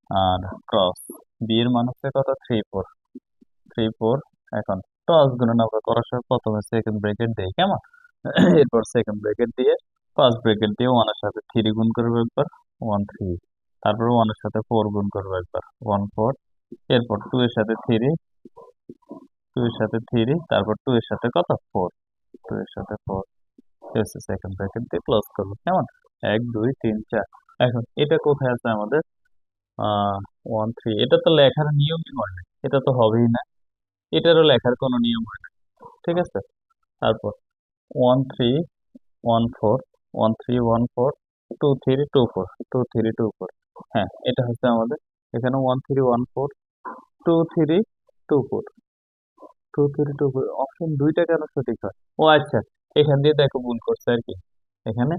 আর ক্রস b এর মান হচ্ছে কত, 3 4, 3 4। এখন ক্রস গুণন আমরা করার সময় প্রথমে সেকেন্ড ব্র্যাকেট দিই। কেমন? এরপর সেকেন্ড ব্র্যাকেট দিয়ে ফার্স্ট ব্র্যাকেট দিয়ে 1 এর সাথে 3 গুণ করবো একবার, 1 3। তারপর 1 এর সাথে 4 গুণ করবো একবার, 1 4। এরপর 2 এর সাথে 3, 2 এর সাথে 3, তারপর 2 এর সাথে কত, 4, 2 এর সাথে 4। সেকেন্ড ব্র্যাকেট দিয়ে ক্লোজ করবো। কেমন? 1 2 3 4। এখন এটা কোথায় আছে আমাদের, 1 3, এটা তো লেখার নিয়মই হয় না, এটা তো হবেই না, এটারও লেখার কোনো নিয়ম হয় না। ঠিক আছে? তারপর 1 3 1 4, 1 3 1 4, 2 3 2 4, 2 3 2 4। হ্যাঁ এটা হচ্ছে আমাদের, এখানে 1 3 1 4, 2 3 2 4, 2 3 2 4, অপশন দুইটা কেন সঠিক হয়? ও আচ্ছা, এখান দিয়ে দেখো ভুল করছে আর কি। এখানে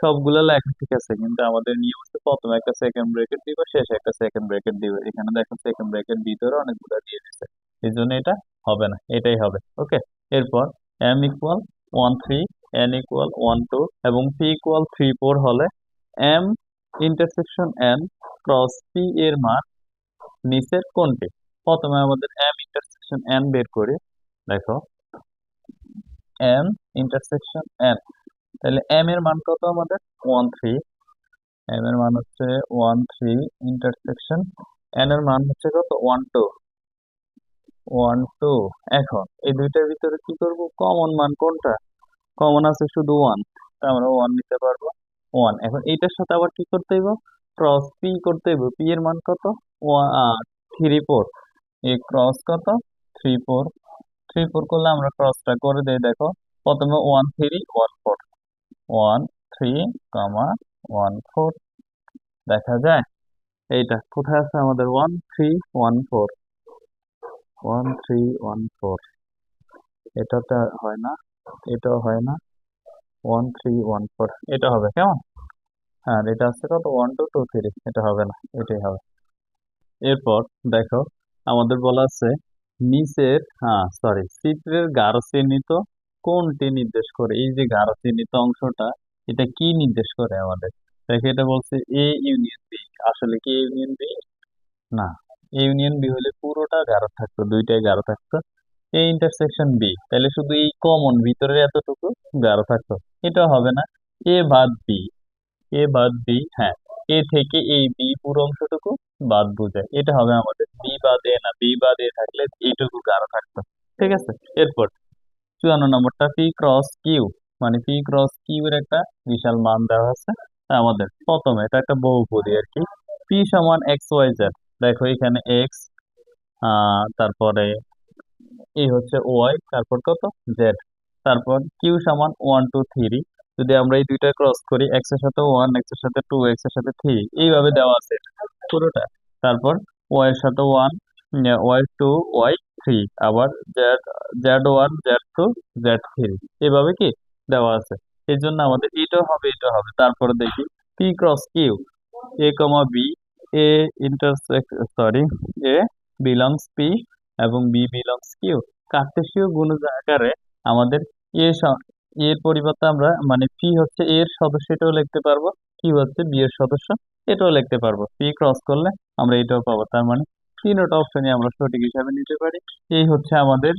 সবগুলো লেখা ঠিক আছে, কিন্তু আমাদের নিয়ম হচ্ছে প্রথমে একটা সেকেন্ড ব্র্যাকেট দিব, শেষে একটা সেকেন্ড ব্র্যাকেট দিব। এখানে দেখো সেকেন্ড ব্র্যাকেট ভিতরে অনেকগুলো দিয়ে দিচ্ছে, এই জন্য এটা হবে না, এটাই হবে। ওকে। এরপর m = 1 3, n = 1 2 এবং p = 3 4 হলে m n ক্রস p এর মান নিচের কোনটি? প্রথমে আমাদের m বের করি। দেখো m, তাহলে m এর মান কত আমাদের, 1 3। m এর মান হচ্ছে 1 3 ইন্টারসেকশন n এর মান হচ্ছে কত, 1 2, 1 2। এখন এই দুইটার ভিতরে কি করব, কমন মান কোনটা, কমন আছে শুধু 1, আমরা 1 নিতে পারবো, 1। এখন এইটার সাথে আবার কি করতে হইব, ক্রস পি করতে হইব। পি এর মান কত, 3 4, এই ক্রস কত, 3 4, 3 4 করলে আমরা ক্রসটা করে দেই। দেখো প্রথমে 1 3 1 4, 1 3 1 4, দেখা যায় এইটা কোথায় আছে আমাদের, 1 3 1 4, 1 3 1 4। এটাতে হয় না, এটাও হয় না, 1 3 1 4 এটা হবে। কেমন? আর এটা আছে কত, 1 2 2 3, এটা হবে না, এটাই হবে। এরপর দেখো আমাদের বলা আছে নিচের, সরি, চিত্রের গাঢ় চিহ্নিত কোনটি নির্দেশ করে, এই যে গাঢ় চিহ্নিত অংশটা, এটা কি নির্দেশ করে আমাদের? দেখো এটা বলছে এ ইউনিয়ন বি, আসলে কি এ ইউনিয়ন বি? না, এ ইউনিয়ন বি হলে পুরোটা গাঢ় থাকতো, দুইটাই গাঢ় থাকতো। এ ইন্টারসেকশন বি, তাহলে শুধু এই কমন ভিতরের এতটুকু গাঢ় থাকতো, এটা হবে না। এ বাদ বি, এ বাদ বি, হ্যাঁ, এ থেকে এই বি পুরো অংশটুকু বাদ বোঝায়, এটা হবে আমাদের বি বাদ এ, না বি বাদ এ থাকলে এইটুকু গাঢ় থাকতো। ঠিক আছে, এরপর 54 নম্বরটা পি ক্রস কিউ, মানে পি ক্রস কিউ এর একটা বিশাল মান দেওয়া আছে আমাদের। প্রথমে এটা একটা বহুপদী আর কি, পি সমান এক্স ওয়াই জেড। দেখো এখানে এক্স, তারপরে এই হচ্ছে ওয়াই, তারপর কত জেড, তারপর কিউ সমান 1 2 3। যদি আমরা এই দুইটা ক্রস করি, এক্স এর সাথে 1, এক্স এর সাথে 2, এক্স এর সাথে 3, এইভাবে দেওয়া আছে পুরোটা। তারপর ওয়াই এর সাথে 1, ওয়াই 2, ওয়াই 3, আবার জেড, জেড 1, জেড 2, জেড 3, এভাবে কি দেওয়া আছে। এই জন্য আমাদের এটাও হবে, এটা হবে। তারপরে দেখি পি ক্রস কিউ, এ কমা বি, এ ইন্টারসেক্ট, সরি, এ বিলংস পি এবং বি বিলংস কিউ। কার্টেসীয় গুণজ আকারে আমাদের এ এর পরিবর্তে আমরা মানে পি হচ্ছে এ এর সদস্য, এটাও লিখতে পারবো, কিউ হচ্ছে বি এর সদস্য, এটাও লিখতে পারবো। পি ক্রস করলে আমরা এটাও পাবো, তার মানে তিনটা অপশনই আমরা সঠিক হিসাবে নিতে পারি। এই হচ্ছে আমাদের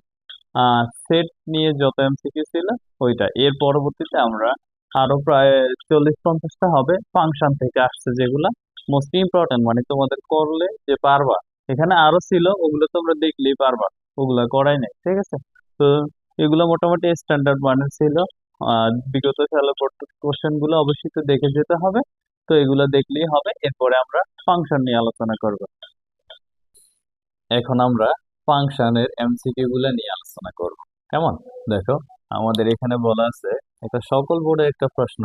সেট নিয়ে যত এমসিকিউ ছিল ওইটা। এর পরবর্তীতে আমরা আরো প্রায় 40-50টা হবে ফাংশন থেকে আসছে, যেগুলা মোস্ট ইম্পর্টেন্ট, মানে তোমাদের করলে যে পারবা। এখানে আরো ছিল, ওগুলো তোমরা দেখলেই পারবা, ওগুলা করাই নাই। ঠিক আছে, তো এগুলো মোটামুটি স্ট্যান্ডার্ড মানের ছিল। বিগত সালের কোশ্চেন গুলো অবশ্যই তো দেখে যেতে হবে, তো এগুলো দেখলেই হবে। এরপরে আমরা ফাংশন নিয়ে আলোচনা করব। এখন আমরা ফাংশনের এমসিকিউ গুলা নিয়ে আলোচনা করব, কেমন? দেখো, আমাদের এখানে বলা আছে একটা সকল বোর্ডের একটা প্রশ্ন,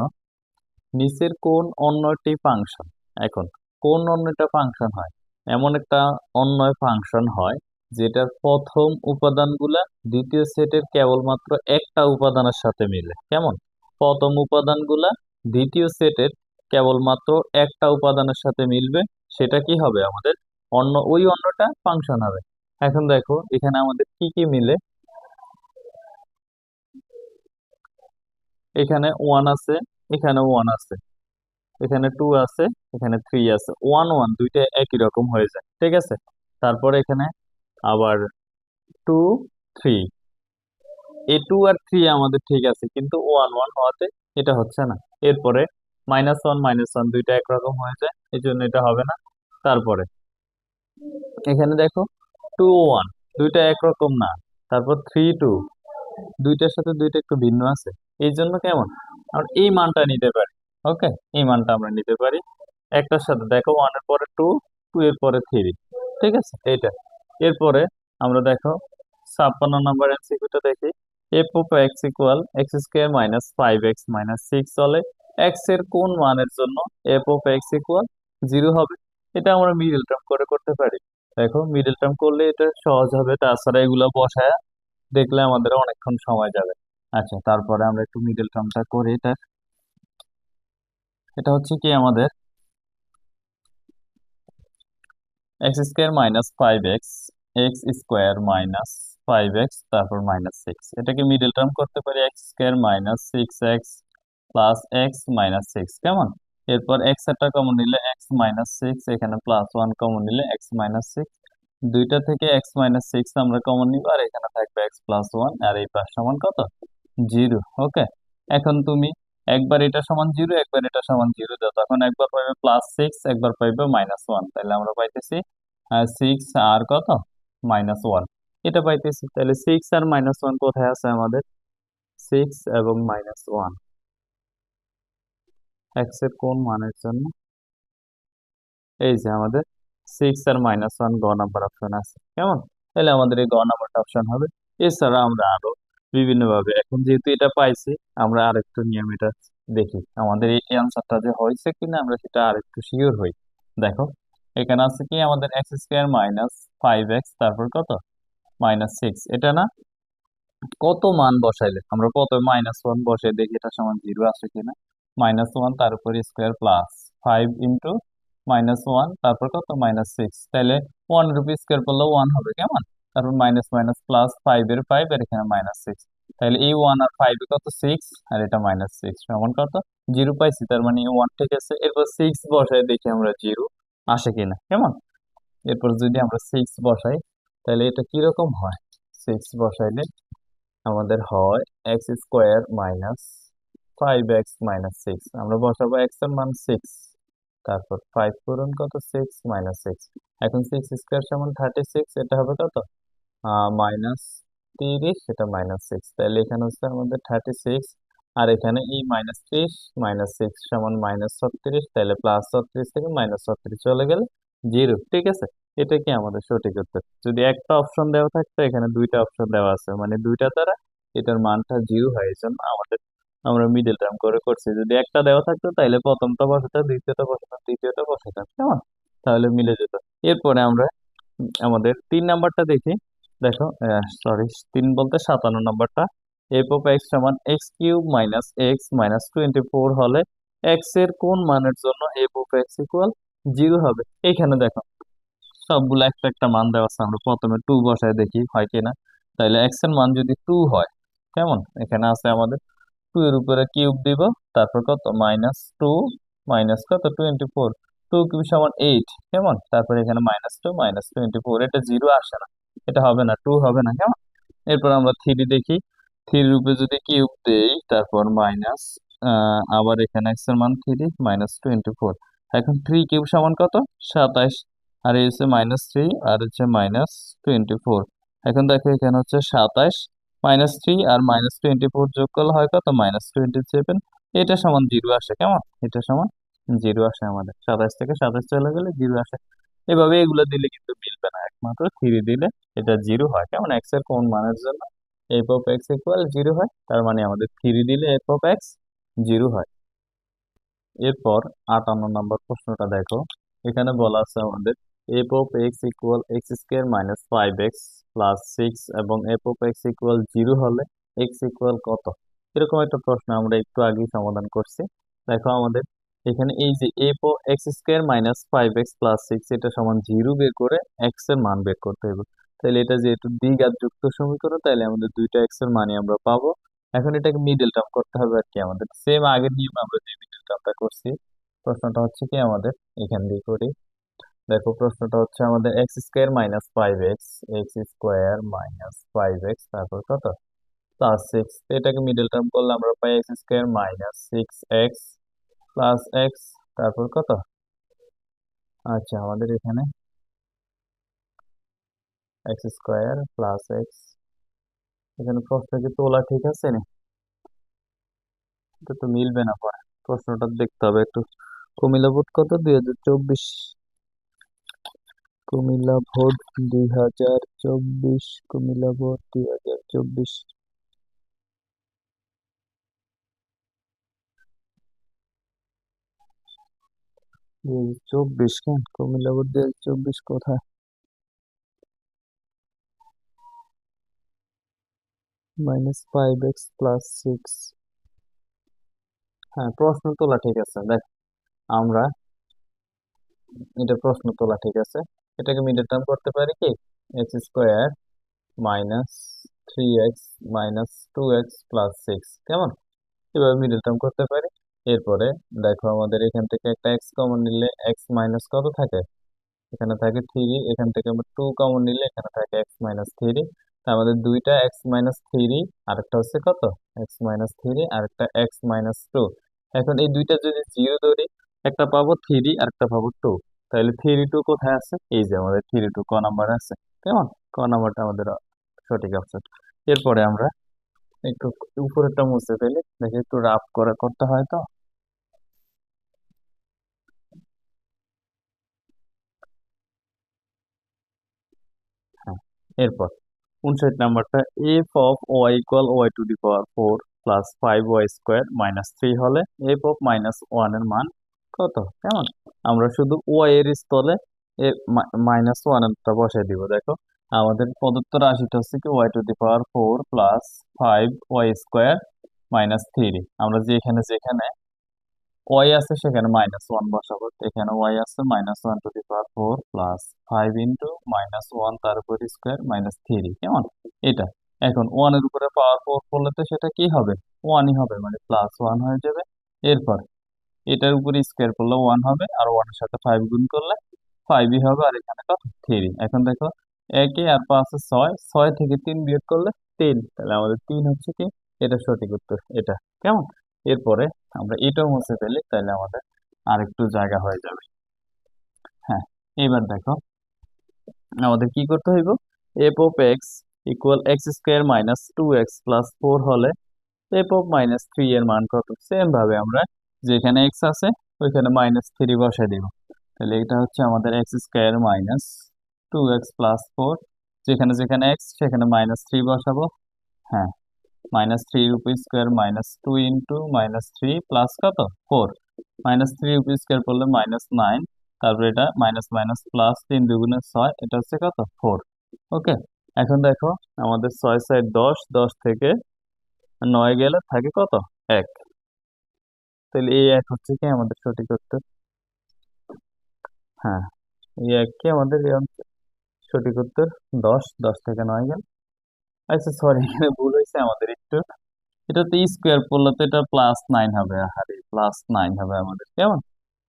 নিচের কোন অন্যটি ফাংশন। এখন কোন অন্যটা ফাংশন হয়? এমন একটা অন্যয় ফাংশন হয় যেটার প্রথম উপাদানগুলা দ্বিতীয় সেটের কেবলমাত্র একটা উপাদানের সাথে মিলে। কেমন? প্রথম উপাদানগুলা দ্বিতীয় সেটের কেবলমাত্র একটা উপাদানের সাথে মিলবে, সেটা কি হবে আমাদের অন্য, ওই অন্যটা ফাংশন হবে। এখন দেখো এখানে আমাদের কি কি মিলে, এখানে 1 আছে, এখানে 1 আছে, এখানে 2 আছে, এখানে 3 আছে, 1 1 দুইটা একই রকম হয়ে যায়। ঠিক আছে, তারপরে এখানে আবার 2 3, এই 2 আর 3 আমাদের ঠিক আছে, কিন্তু 1 1 হওয়াতে এটা হচ্ছে না। এরপরে -1 -1 দুইটা একরকম হয়ে যায়, এই জন্য এটা হবে না। তারপরে এখানে দেখো 2 1 দুইটা একরকম না। তারপর 3 2 দুইটার সাথে দুইটা একটু ভিন্ন আছে, এই জন্য কেমন আমরা এই মানটা নিতে পারি। ওকে, এই মানটা আমরা নিতে পারি। একটার সাথে দেখো 1 এর পরে 2, 2 এর পরে 3। ঠিক আছে, এইটা। এরপরে আমরা দেখো 56 নম্বর এমসিকিউটা দেখি, F of x equal x square minus 5x minus 6 হলে এক্স এর কোন মানের জন্য এফ অফ এক্স ইকুয়াল 0 হবে? এটা আমরা মিডল টার্ম করে করতে পারি। দেখো মিডল টার্ম করলে এটা সহজ হবে, তাছাড়া এগুলো বসায় দেখলে আমাদের অনেকক্ষণ সময় যাবে। আচ্ছা, তারপরে আমরা একটু মিডল টার্মটা করি। এটা এটা হচ্ছে কি আমাদের x square minus 5x, x square minus 5x, তারপর -6, এটাকে মিডল টার্ম করতে পারি x square minus 6x plus x minus 6। কেমন? এরপর এক্স একটা কমন নিলে এক্স মাইনাস 6, এখানে +1 কমন নিলে এক্স মাইনাস 6, দুইটা থেকে এক্স মাইনাস 6 আমরা কমন নিব, আর এখানে থাকবে x+1, আর এই পাশ সমান কত 0। ওকে, এখন তুমি একবার এটা সমান 0, একবার এটা সমান 0 দাও, তখন একবার পাইবে +6, একবার পাইবে -1, তাহলে আমরা পাইতেছি 6 আর কত -1, এটা পাইতেছি। তাহলে 6 আর -1 কোথায় আছে আমাদের? 6 এবং -1 এক্স এর কোন মানের জন্য? এই যে আমাদের 6 আর -1 গ নাম্বার অপশন আছে। কেমন? তাহলে আমাদের এই গ নাম্বারটা অপশন হবে। এছাড়া আমরা আরো বিভিন্ন ভাবে, এখন যেহেতু এটা পাইছি, আমরা আরেকটু নিয়ম এটা দেখি, আমাদের এই অ্যান্সারটা যে হয়েছে কিনা আমরা সেটা আরেকটু শিওর হই। দেখো এখানে আছে কি আমাদের এক্স স্কোয়ার মাইনাস 5x, তারপর কত -6, এটা না? কত মান বসাইলে আমরা প্রথমে -1 বসে দেখি এটা সমান 0 আসে কিনা। -1 তার উপর স্কোয়ার প্লাস 5 ইন্টু -1, তারপর কত -6, তাহলে 1 এর উপর স্কোয়ার করলে 1 হবে। কেমন? তারপর মাইনাস মাইনাস প্লাস 5 এর 5, আর এখানে -6, তাহলে এই 1 আর 5 এ কত 6, আর এটা -6 সমান কত 0 পাইছি, তার মানে 1 ঠিক আছে। এরপর 6 বসাই দেখি আমরা 0 আসে কিনা। কেমন? এরপর যদি আমরা 6 বসাই তাহলে এটা কিরকম হয়, সিক্স বসাইলে আমাদের হয় এক্স স্কোয়ার মাইনাস 5x - 6। আমরা বসাবো এক্স এর মান 6, তারপর 5 পূরণ কত 6 - 6। এখন 6 স্কোয়ার সমান 36, এটা হবে কত -30, সেটা -6, তাহলে এখানে হচ্ছে আমাদের 36। আর এখানে এই -30 - 6 সমান -36, তাহলে +36 থেকে -36 চলে গেলে 0। ঠিক আছে, এটা কি আমাদের সঠিক উত্তর। যদি একটা অপশন দেওয়া থাকতো, এখানে দুইটা অপশন দেওয়া আছে, মানে দুইটা দ্বারা এটার মানটা 0 হয়, এই জন্য আমরা মিডল টার্ম করে করছি। যদি একটা দেওয়া থাকতো তাহলে প্রথমটা বসাতাম, দ্বিতীয়টা বসাতাম, তৃতীয়টা বসাতাম, কেমন, তাহলে মিলে যেত। এরপরে আমরা আমাদের 3 নাম্বারটা দেখি। দেখো, সরি, 3 বলতে 57 নাম্বারটা। f(x) সমান x³ - x - 24 হলে x এর কোন মানের জন্য f(x) ইকুয়াল 0 হবে। এখানে দেখো সবগুলো একটা একটা মান দেওয়া আছে, আমরা প্রথমে 2 বসায় দেখি হয় কিনা। তাহলে x এর মান যদি 2 হয়, কেমন, এখানে আছে আমাদের 2 এর উপরে কিউব দিব, তারপর কত -2 মাইনাস কত 24, 2³ = 8, কেমন, তারপর এখানে -2 -24, এটা 0 আসে না, এটা হবে না, 2 হবে না, কেমন। এরপর আমরা 3 দেখি, 3 এর উপরে যদি কিউব দেই, তারপর মাইনাস, আবার এখানে x এর মান 3 -24, এখন 3³ সমান কত 27, আর এই হচ্ছে -3 আর হচ্ছে -24। এখন দেখো এখানে হচ্ছে 27, -3 আর -24 যোগ করলে হয় কত -27, এটা সমান 0 আসে, কেমন, এটা সমান 0 আসে, আমাদের 27 থেকে 27 চলে গেলে 0 আসে। এভাবে এগুলো দিলে কিন্তু মিলবে না, একমাত্র 3 দিলে এটা 0 হয়, কেমন, এক্স এর কোন মানের জন্য f(x) ইকুয়াল 0 হয়, তার মানে আমাদের 3 দিলে f(x) 0 হয়। এরপর 58 নম্বর প্রশ্নটা দেখো, এখানে বলা আছে আমাদের f(x) ইকুয়াল x² - 5x + 6 এবং f(x) ইকুয়াল 0 হলে x ইকুয়াল কত। এরকম একটা প্রশ্ন আমরা একটু আগেই সমাধান করছি। দেখো আমাদের এখানে এই যে f(x²-5x + 6) এটা সমান 0 বের করে x এর মান বের করতে হবে। তাহলে এটা যেহেতু দ্বিঘাত যুক্ত সমীকরণ, তাহলে আমাদের দুইটা x এর মানই আমরা পাবো। এখন এটাকে মিডল টার্ম করতে হবে আর কি, আমাদের সেম আগের নিয়মে আমরা যে মিডল টার্মটা করছি। প্রশ্নটা হচ্ছে কি আমাদের, এখান দিয়ে করি। দেখো প্রশ্নটা হচ্ছে আমাদের x² - 5x, x² - 5x, তারপর কত +6, এটাকে মিডল টার্ম করলে আমরা পাই x² - 6x + x, তারপর কত, আচ্ছা আমাদের এখানে x² + x, এখানে প্রশ্ন কি তোলা ঠিক আছে না, এটা তো মিলবে না পরে, প্রশ্নটা দেখতে হবে একটু। কুমিল্লা বোর্ড কত 2024, কুমিল্লা বোর্ড 2024, কুমিল্লা বোর্ড 2024, 2024 কেন, কুমিল্লা বোর্ড 2024 কোথায়, -5x + 6। হ্যাঁ, প্রশ্ন তোলা ঠিক আছে, দেখ আমরা এটা প্রশ্ন তোলা ঠিক আছে, এটাকে মিডল টার্ম করতে পারি কি, x²- 3x - 2x + 6, কেমন, এভাবে মিডল টার্ম করতে পারি। এরপরে দেখো আমাদের এখান থেকে একটা x কমন নিলে x মাইনাস কত থাকে, এখানে থাকে 3, এখান থেকে আমরা 2 কমন নিলে এখানে থাকে x - 3, আমাদের দুইটা x - 3, আরেকটা হচ্ছে কত x - 3, আরেকটা x - 2। এখন এই দুইটা যদি 0 ধরি, একটা পাবো 3 আর একটা পাবো 2, তাহলে 3 2 কোথায় আছে, এই যে আমাদের 3 2 ক নাম্বার আছে, কেমন, ক নাম্বারটা আমাদের সঠিক অপশন। এরপরে আমরা একটু উপরেরটা মুছে ফেলি, দেখি একটু রাফ করে করতে হয় তো। হ্যাঁ, এরপর 59 নাম্বারটা, f(y) = y⁴ + 5y² - 3 হলে f(−1) এর মান কত, কেমন, আমরা শুধু y এর স্থলে -1 এরটা বসাই দিব। দেখো আমাদের প্রদত্ত রাশিটা হচ্ছে কি y⁴ + 5y² - 3, আমরা যেখানে যেখানে y আছে সেখানে -1 বসাবো, তো এখানে y আছে -1⁴ + 5 ইন্টু -1 তার উপর স্কোয়ার -3, কেমন, এটা। এখন 1 এর উপরে পাওয়ার 4 করলে তো সেটা কি হবে, 1ই হবে, মানে +1 হয়ে যাবে। এরপর এটার উপরে স্কোয়ার করলে 1 হবে, আর 1 এর সাথে 5 গুণ করলে 5ই হবে, আর এখানে কত 3। এখন দেখো একে আর 5 ছয়, 6 থেকে 3 বিয়োগ করলে 3, তাহলে আমাদের 3 হচ্ছে কি, এটা সঠিক উত্তর এটা। কেমন? এরপরে আমরা এটাও মুছে ফেলি, তাহলে আমাদের আরেকটু জায়গা হয়ে যাবে। হ্যাঁ, এবার দেখো আমাদের কি করতে হইব, F of x equal x square minus 2x plus 4 হলে এফ অফ মাইনাস 3 এর মান কত। সেম ভাবে আমরা যেখানে এক্স আছে ওইখানে -3 বসাই দিব। তাহলে এটা হচ্ছে আমাদের x square minus 2x plus 4, যেখানে যেখানে এক্স সেখানে -3 বসাবো। হ্যাঁ, -3 রুপি স্কোয়ার -2 ইন্টু -3 প্লাস কত 4, -3 রুপি স্কোয়ার করলে -9, তারপরে এটা মাইনাস মাইনাস প্লাস 3 দুগুণে 6, এটা হচ্ছে কত 4। ওকে, এখন দেখো আমাদের 6 6 10, 10 থেকে 9 গেলে থাকে কত 1, তাহলে এই 1 হচ্ছে কি আমাদের সঠিক উত্তর। হ্যাঁ, এই 1 কি আমাদের সঠিক উত্তর। 10, 10 থেকে 9 গেল। আচ্ছা সরি, এখানে ভুল হয়েছে আমাদের একটু, এটাতে স্কোয়ার পড়লে তো এটা +9 হবে, আরে +9 হবে আমাদের। কেমন?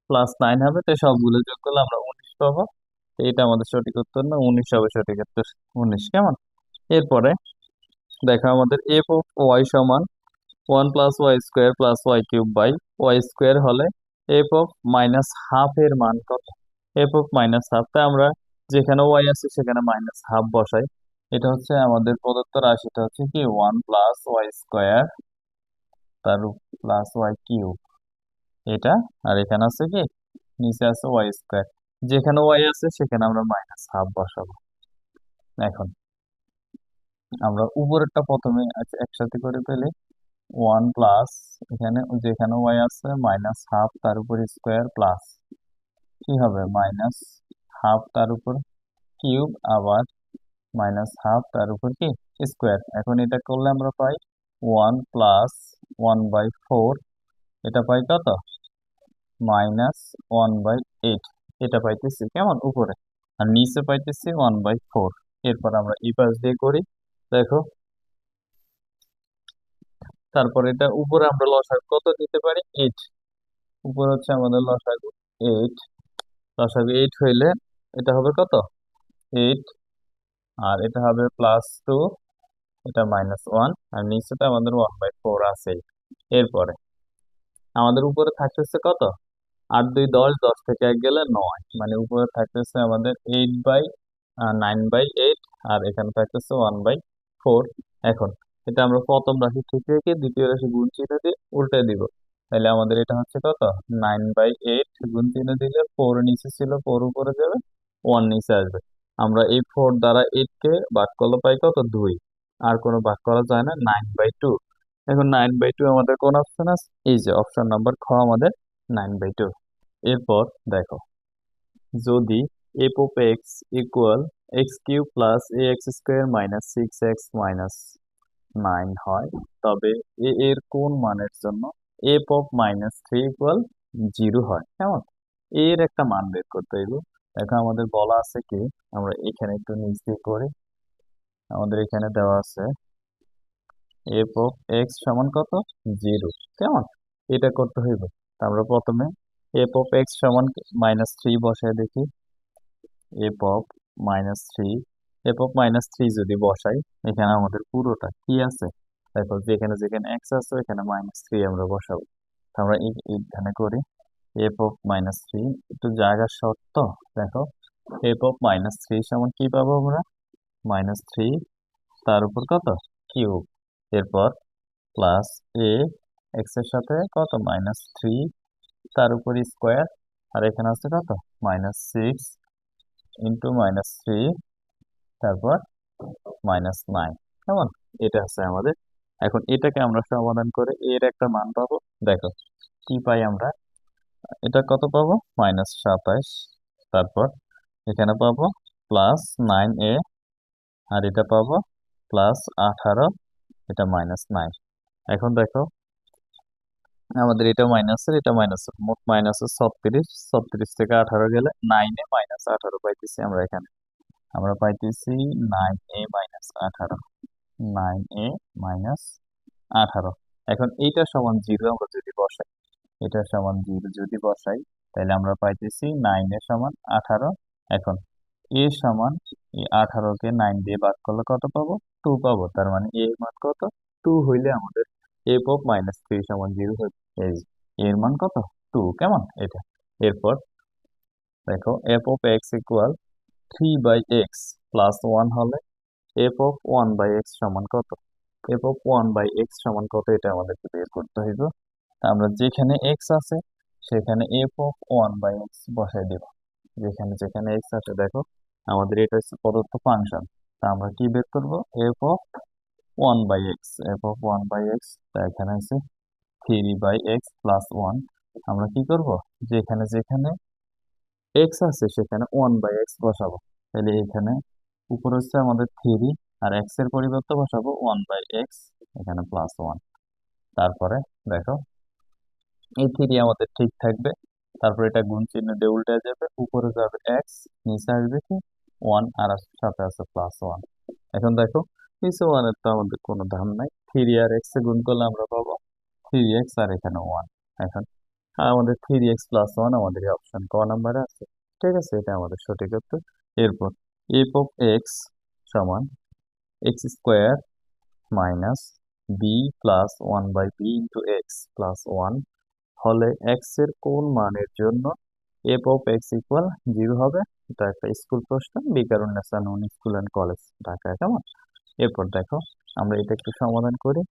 +9 হবে, তো সবগুলো যোগ করলে আমরা 19 পাবো। তো এটা আমাদের সঠিক উত্তর না, 19 হবে সঠিক উত্তর, 19। কেমন? এরপরে দেখো আমাদের এফ অফ ওয়াই সমান 1 + y² + y³/y² হলে এফ অফ মাইনাস হাফ এর মান কত। এফ অফ মাইনাস হাফ, তাই আমরা যেখানে ওয়াই আছে সেখানে -1/2 বসাই। এটা হচ্ছে আমাদের প্রদত্ত রাশিটা হচ্ছে কি 1 + y² তার +y³ এটা, আর এখানে আছে কি নিচে আছে y², যেখানে ওয়াই আছে সেখানে আমরা -1/2 বসাবো। এখন আমরা উপরেরটা প্রথমে একসাথে করে ফেলি। 1 প্লাস, এখানে যেখানে ওয়াই আছে -1/2 তার উপর স্কোয়ার প্লাস কি হবে -1/2 তার উপর কিউব, আবার -1/2 তার উপর কি স্কোয়ার। এখন এটা করলে আমরা পাই 1 + 1/4, এটা পাই কত -1/8, এটা পাইতেছি কেমন উপরে, আর নিচে পাইতেছি 1/4। এরপর আমরা এই পাশ দিয়ে করি। দেখো তারপর এটা উপরে আমরা লসাগু কত দিতে পারি 8, উপরে হচ্ছে আমাদের লসাগু 8, লসাগু 8 হইলে এটা হবে কত 8, আর এটা হবে +2, এটা -1, আর নিচেটা আমাদের 1/4 আছে। এরপরে আমাদের উপরে থাকতেছে কত 8 2 10, 10 থেকে 1 গেলে 9, মানে উপরে থাকতেছে আমাদের 9/8, আর এখানে থাকতেছে 1/4। এখন এটা আমরা প্রথম রাশি ঠিক রেখে দ্বিতীয় রাশি গুণ চিহ্ন দিয়ে উল্টে দিব। তাহলে আমাদের এটা হচ্ছে কত 9/8, গুণ চিহ্ন দিলে 4 নিচে ছিল 4 উপরে যাবে, 1 নিচে আসবে। আমরা এই 4 দ্বারা 8 কে ভাগ করলে পাই কত 2, আর কোনো ভাগ করা যায় না, 9/2। এখন 9/2 আমাদের কোন অপশন আছে, এই যে অপশন নাম্বার খ আমাদের 9/2। এরপর দেখো যদি F of x equal x³ + ax² - 6x - 9 হয়, তবে এ এর কোন মানের জন্য এফ অফ -3 ইকুয়াল 0 হয়। কেমন? এর একটা মান বের করতে হইব। দেখো আমাদের বলা আছে কি, আমরা এখানে একটু নিচ দিয়ে করি। আমাদের এখানে দেওয়া আছে এফ অফ এক্স সমান কত 0। কেমন? এটা করতে হইব। তা আমরা প্রথমে এফ অফ এক্স সমান -3 বসায় দেখি। এফ অফ -3, এফ অফ -3 যদি বসাই, এখানে আমাদের পুরোটা কি আছে দেখো, যেখানে যেখানে এক্স আছে ওইখানে -3 আমরা বসাবো। তো আমরা এইখানে করি এফ অফ -3, একটু জায়গার শর্ত। দেখো এফ অফ -3 সমান কি পাবো আমরা -3 তার উপর কত কিউব, এরপর প্লাস এ এক্স এর সাথে কত -3 তার উপর স্কোয়ার, আর এখানে আছে কত -6 ইন্টু -3, তারপর -9। কেমন? এটা আছে আমাদের। এখন এটাকে আমরা সমাধান করে এর একটা মান পাবো। দেখো কি পাই আমরা, এটা কত পাবো -27, তারপর এখানে পাবো +9a, আর এটা পাবো +18, এটা -9। এখন দেখো আমাদের এটা মাইনাসের এটা মাইনাসের, মোট মাইনাসের 36, 36 থেকে 18 গেলে 9a -18 পাইতেছি আমরা এখানে। আমরা পাইতেছি 9a -18, 9a -18। এখন এইটা সমান 0 আমরা যদি বসাই, এটা সমান 0 যদি বসাই, তাহলে আমরা পাইতেছি 9a = 18। এখন এ সমান এই 18-কে 9 দিয়ে ভাগ করলে কত পাবো? 2 পাবো। তার মানে এর মান কত? 2 হইলে আমাদের এফ অফ মাইনাস 3 সমান 0 হবে। এই যে, এর মান কত? 2। কেমন এটা? এরপর দেখো F of x equal 3/x plus 1 হলে এফ অফ 1/x সমান কত? এফ অফ 1/x সমান কত, এটা আমাদেরকে বের করতে হইব। তা আমরা যেখানে x আছে সেখানে এফ অফ 1/x বসাই দেব। যেখানে যেখানে x আছে দেখো, আমাদের এটা হচ্ছে প্রদত্ত ফাংশন। তা আমরা কি বের করব? F of 1/x, F of 1/x, তা এখানে আছে 3/x প্লাস 1। আমরা কি করব? যেখানে যেখানে x আছে সেখানে 1/x বসাবো। তাহলে এখানে উপরে হচ্ছে আমাদের 3, আর x এর পরিবর্তে বসাবো 1/x, এখানে প্লাস 1। তারপরে দেখো এই 3 আমাদের ঠিক থাকবে। তারপর এটা গুণ চিহ্ন দিয়ে উল্টে যাবে, উপরে যাবে x, নিচে আসবে কি 1, আর সাথে আছে প্লাস 1। এখন দেখো নিচে 1 এর তো আমাদের কোনো দাম নাই, 3 আর x এ গুণ করলে আমরা পাবো 3x, আর এখানে 1। এখন আমাদের 3x প্লাস 1 আমাদের এই অপশন ক নাম্বারে আছে। ঠিক আছে, এটা আমাদের সঠিক উত্তর। এরপর এফ অফ এক্স সমান x square minus b plus 1/b into x plus 1 হলে এক্স এর কোন মানের জন্য এফ অফ এক্স ইকুয়াল 0 হবে? এটা একটা স্কুল প্রশ্ন, Viqarunnisa national school and college, Dhaka. কেমন? এরপর দেখো আমরা এটা একটু সমাধান করি।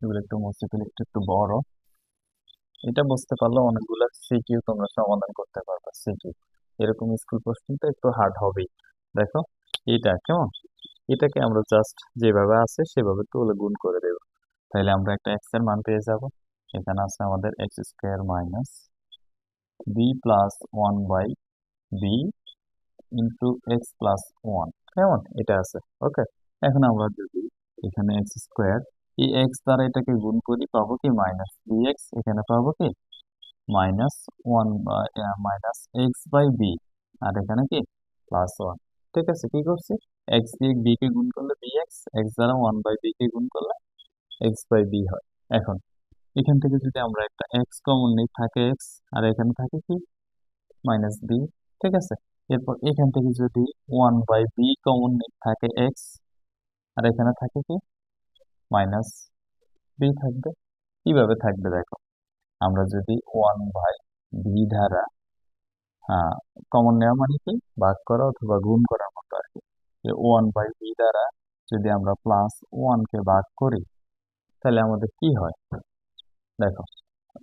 এগুলো একটু মুছে ফেলে, একটু একটু বড়। এটা বুঝতে পারলে অনেকগুলো সিকিউ তোমরা সমাধান করতে পারবে। সিকিউ এরকম স্কুল প্রশ্ন তো একটু হার্ড হবেই। দেখো এটা কেমন, এটাকে আমরা জাস্ট যেভাবে আছে সেভাবে তুলে গুণ করে দেব। তাহলে আমরা একটা এক্স এর মান পেয়ে যাব। এখানে আছে আমাদের x square minus b plus 1/b into x plus 1। কেমন? এটা আছে। ওকে, এখন আমরা যদি এখানে এক্স স্কোয়ার, এই এক্স দ্বারা এটাকে গুণ করি, পাবো কি মাইনাস বি এক্স, এখানে পাবো কি মাইনাস 1 মাইনাস x/b, আর এখানে কি প্লাস 1। ঠিক আছে, কি করছি? এক্স দিয়ে বি কে গুণ করলে বি এক্স, এক্স দ্বারা 1/b কে গুণ করলে x/b হয়। এখন এখান থেকে যদি আমরা একটা এক্স কমন নিই, থাকে এক্স, আর এখানে থাকে কি মাইনাস বি। ঠিক আছে, এরপর এখান থেকে যদি 1/b কমন নিই, থাকে এক্স, আর এখানে থাকে কি মাইনাস বি থাকবে। কিভাবে থাকবে দেখো, আমরা যদি 1/b দ্বারা কমন নেওয়া মানে কি ভাগ করা অথবা গুণ করার মতো আর কি, 1/b দ্বারা যদি আমরা প্লাস 1 কে ভাগ করি তাহলে আমাদের কি হয় দেখো,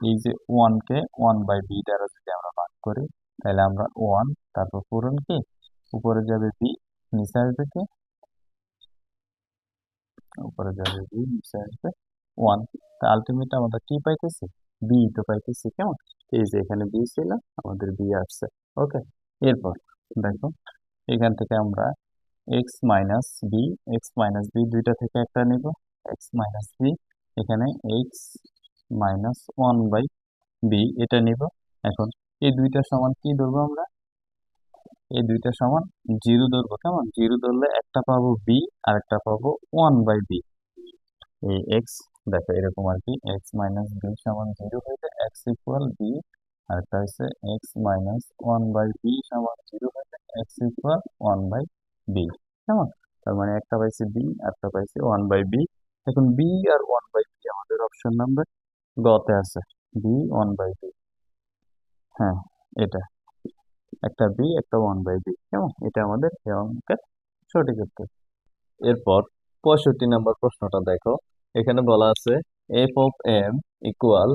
এই যে 1 কে 1/b দ্বারা যদি আমরা ভাগ করি তাহলে আমরা 1, তারপর পূরণ কি উপরে যাবে b, নিচে আসবে কি উপরে যাবে b, নিচে আসবে 1। তা আলটিমেট আমরা কি পাইতেছি? b তো পাইতেছি। কেমন? এই যে এখানে b ছিল, আমাদের b আসছে। ওকে, এরপর দেখো এখান থেকে আমরা x-b, x-b দুইটা থেকে একটা নিব, x-b, এখানে x-1/b এটা নিব। এখন এই দুইটা সমান কি ধরবো আমরা? এই দুইটা সমান 0 ধরবো। কেমন? 0 ধরলে একটা পাবো b, আর একটা পাবো 1/b। এই x দেখো এরকম আর কি, x-b সমান 0 হইলে x ইকুয়াল b, আর একটা হচ্ছে x-1/b সমান 0 হইলে x ইকুয়াল 1/b। কেমন? তার মানে একটা পাইছি b, আর একটা পাইছি 1/b। এখন b আর 1/b আমাদের অপশন নাম্বার গ তে আছে, b 1/b। হ্যাঁ, এটা একটা b, একটা 1/b। কেমন? এটা আমাদের এই অঙ্কের সঠিক উত্তর। এরপর 65 নম্বর প্রশ্নটা দেখো, এখানে বলা আছে f of m equal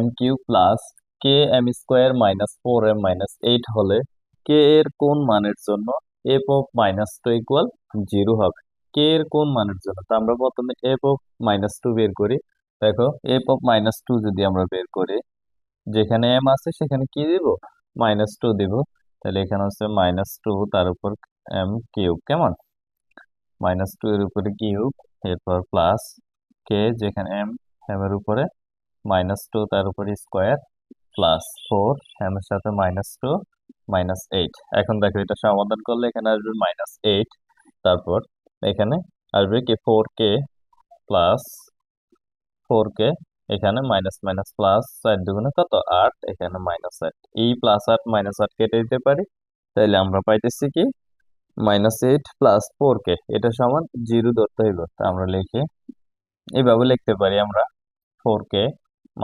m³ plus k m square minus 4m minus 8 হলে কে এর কোন মানের জন্য এফ অফ -2 ইকুয়াল 0 হবে? কে এর কোন মানের জন্য? তো আমরা প্রথমে এফ অফ -2 বের করি। দেখো এফ অফ -2 যদি আমরা বের করি, যেখানে এম আছে সেখানে কি দিব? -2 দিব। তাহলে এখানে হচ্ছে -2, তার উপর m³। কেমন? -2 এর উপরে কিউব, এরপর প্লাস কে, যেখানে এম এর উপরে -2, তার উপরে স্কোয়ার, প্লাস 4, এম এর সাথে -2 -8। এখন দেখো এটা সমাধান করলে এখানে আসবে -8, তারপর এখানে আসবে কি 4k প্লাস 4k, এখানে মাইনাস মাইনাস প্লাস 4 দুগুণে কত 8, এখানে -8। এই +8 -8 কেটে দিতে পারি, তাইলে আমরা পাইতেছি কি -8 + 4k এটা সমান 0 ধরতে হইব। তা আমরা লিখি এইভাবে লিখতে পারি আমরা 4k -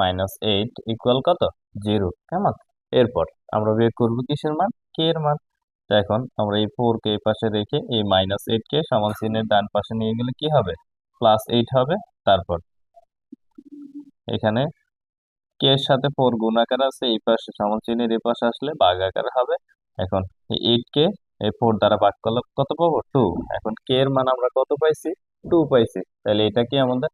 8 ইকুয়াল কত 0। কেমন? এরপর আমরা বের করবো কিসের মান, k এর মান। তো এখন আমরা এই 4k এই পাশে রেখে এই -8 কে সমান চিহ্নের ডান পাশে নিয়ে গেলে কি হবে, +8 হবে। তারপর এখানে k এর সাথে 4 গুণ আকার আছে, এই পাশে সমান চিহ্নের এই পাশে আসলে ভাগ আকার হবে। এখন এই 8 কে এই 4 দ্বারা ভাগ করলে কত পাবো, 2। এখন k এর মান আমরা কত পাইছি, 2 পাইছি। তাহলে এটা কি আমাদের,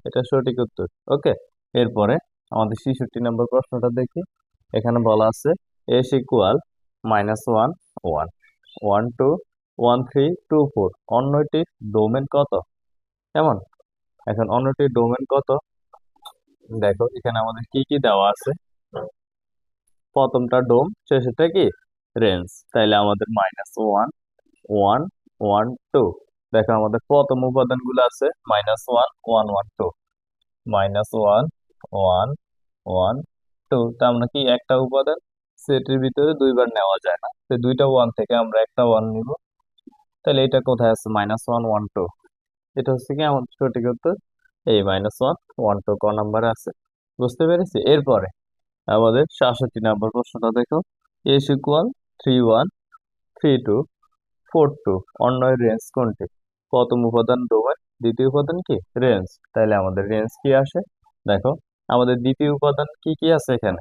এটা সঠিক উত্তর। ওকে, এরপরে আমাদের 66 নম্বর প্রশ্নটা দেখি। এখানে বলা আছে s ইকুয়াল -1 1 1 2 1 3 2 4 অন্যটির ডোমেন কত। কেমন? এখন অন্যটির ডোমেন কত, দেখো এখানে আমাদের কি কি দেওয়া আছে। প্রথমটা ডোম, শেষেরটা কি রেঞ্জ। তাইলে আমাদের -1 1 1 2। দেখো আমাদের প্রথম উপাদানগুলো আছে -1 1 1 2, -1 1 1 2। তা আমরা কি একটা উপাদান সেটের ভিতরে দুইবার নেওয়া যায় না, তো দুইটা ওয়ান থেকে আমরা একটা ওয়ান নিব। তাহলে এটা কোথায় আছে, -1 1 2। এটা হচ্ছে কি আমাদের সঠিক উত্তর, এই -1 1 2 ক নাম্বারে আছে। বুঝতে পেরেছি? এরপরে আমাদের 67 নম্বর প্রশ্নটা দেখো। s ইকুয়াল 3 1 3 2 4 2 অন্যের রেঞ্জ কোনটি। প্রথম উপাদান ডোমেন, দ্বিতীয় উপাদান কি রেঞ্জ। তাহলে আমাদের রেঞ্জ কি আসে, দেখো আমাদের দ্বিতীয় উপাদান কি কি আছে এখানে,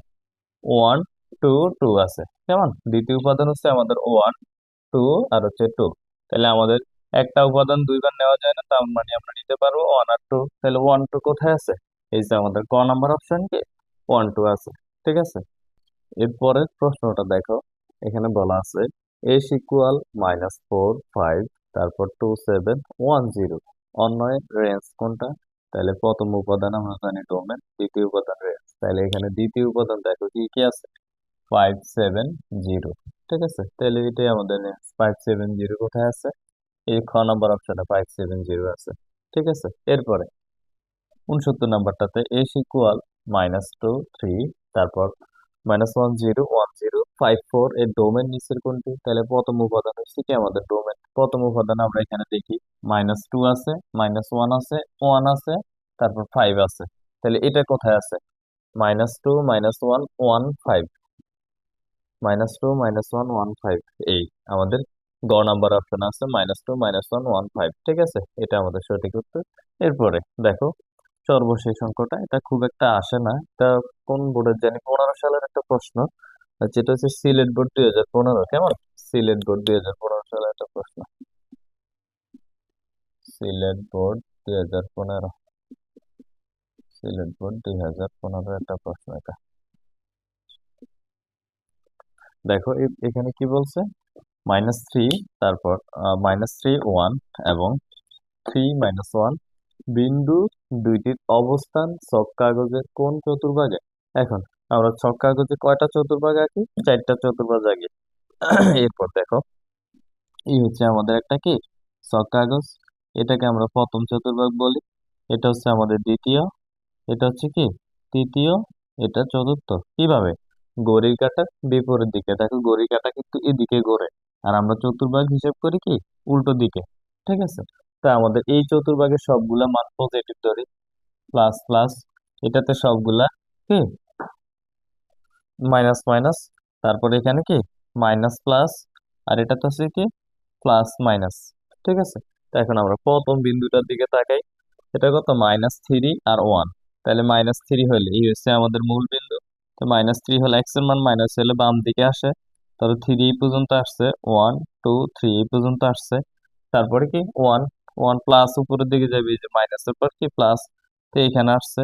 1 2 2 আছে। কেমন? দ্বিতীয় উপাদান হচ্ছে আমাদের 1 2 আর হচ্ছে 2। তাহলে আমাদের একটা উপাদান দুইবার নেওয়া যায় না, তার মানে আমরা নিতে পারবো 1 আর 2। তাহলে 1 2 কোথায় আছে, এই যে আমাদের ক নাম্বার অপশন কি 1 2 আছে। ঠিক আছে, এরপরের প্রশ্নটা দেখো। এখানে বলা আছে s ইকুয়াল -4 5 তারপর 2 7 1 0 অন্যয়ের রেঞ্জ কোনটা। তাহলে প্রথম উপাদান আমরা জানি ডোমেন, দ্বিতীয় উপাদান রেঞ্জ। তাহলে এখানে দ্বিতীয় উপাদান দেখো কি কি আছে, 5 7 0। ঠিক আছে, তাহলে এটাই আমাদের রেঞ্জ। 5 7 0 কোথায় আছে, এই খ নাম্বার অপশনে 5 7 0 আছে। ঠিক আছে, এরপরে 69 নাম্বারটাতে s ইকুয়াল -2 3 তারপর -1 0 1 0 5 4 এর ডোমেন নিচের কোনটি। তাহলে প্রথম উপাদান হচ্ছে কি আমাদের ডোমেন। প্রথম উপাদান আমরা এখানে দেখি -2 আছে, -1 আছে, 1 আছে, তারপর 5 আছে। তাহলে এটা কোথায় আছে, -2 -1 1 5, -2 -1 1 5 এই আমাদের গ নাম্বার অপশন আছে -2 -1 1 5। ঠিক আছে, এটা আমাদের সঠিক উত্তর। এরপরে দেখো সর্বশেষ অঙ্কটা, এটা খুব একটা আসে না, এটা কোন বোর্ডের জানি 15 সালের একটা প্রশ্ন, যেটা হচ্ছে সিলেট বোর্ড 2015। কেমন? সিলেট বোর্ড 2015 সালের একটা প্রশ্ন, সিলেট বোর্ড 2015, সিলেট বোর্ড 2015 একটা প্রশ্ন এটা। দেখো এখানে কি বলছে, -3 তারপর -3 1 এবং 3 -1 বিন্দু দুইটির অবস্থান ছক কাগজের কোন চতুর্ভাগে। এখন আমরা ছক কাগজে কয়টা চতুর্ভাগ আঁকি, 4টা চতুর্ভাগ আঁকি। এরপর দেখো এই হচ্ছে আমাদের একটা কি ছক কাগজ, এটাকে আমরা প্রথম চতুর্ভাগ বলি, এটা হচ্ছে আমাদের দ্বিতীয়, এটা হচ্ছে কি তৃতীয়, এটা চতুর্থ। কিভাবে, ঘড়ির কাঁটার বিপরীত দিকে, দেখো ঘড়ির কাঁটা কিন্তু এদিকে ঘোরে, আর আমরা চতুর্ভাগ হিসেব করি কি উল্টো দিকে। ঠিক আছে, তা আমাদের এই চতুর্ভাগের সবগুলা মান পজিটিভ ধরি, প্লাস প্লাস, এটাতে সবগুলা কি মাইনাস মাইনাস, তারপরে এখানে কি মাইনাস প্লাস, আর এটা তো হচ্ছে কি প্লাস মাইনাস। ঠিক আছে, তো এখন আমরা প্রথম বিন্দুটার দিকে তাকাই, এটা কত -3 আর 1। তাহলে -3 হলে এই হচ্ছে আমাদের মূল বিন্দু, তো -3 হলে এক্স এর মান মাইনাস হলে বাম দিকে আসে, তবে 3 এই পর্যন্ত আসছে, 1 2 3 এই পর্যন্ত আসছে। তারপরে কি 1 1 প্লাস উপরের দিকে যাবে, এই যে মাইনাসের পর কি প্লাস, তো এইখানে আসছে।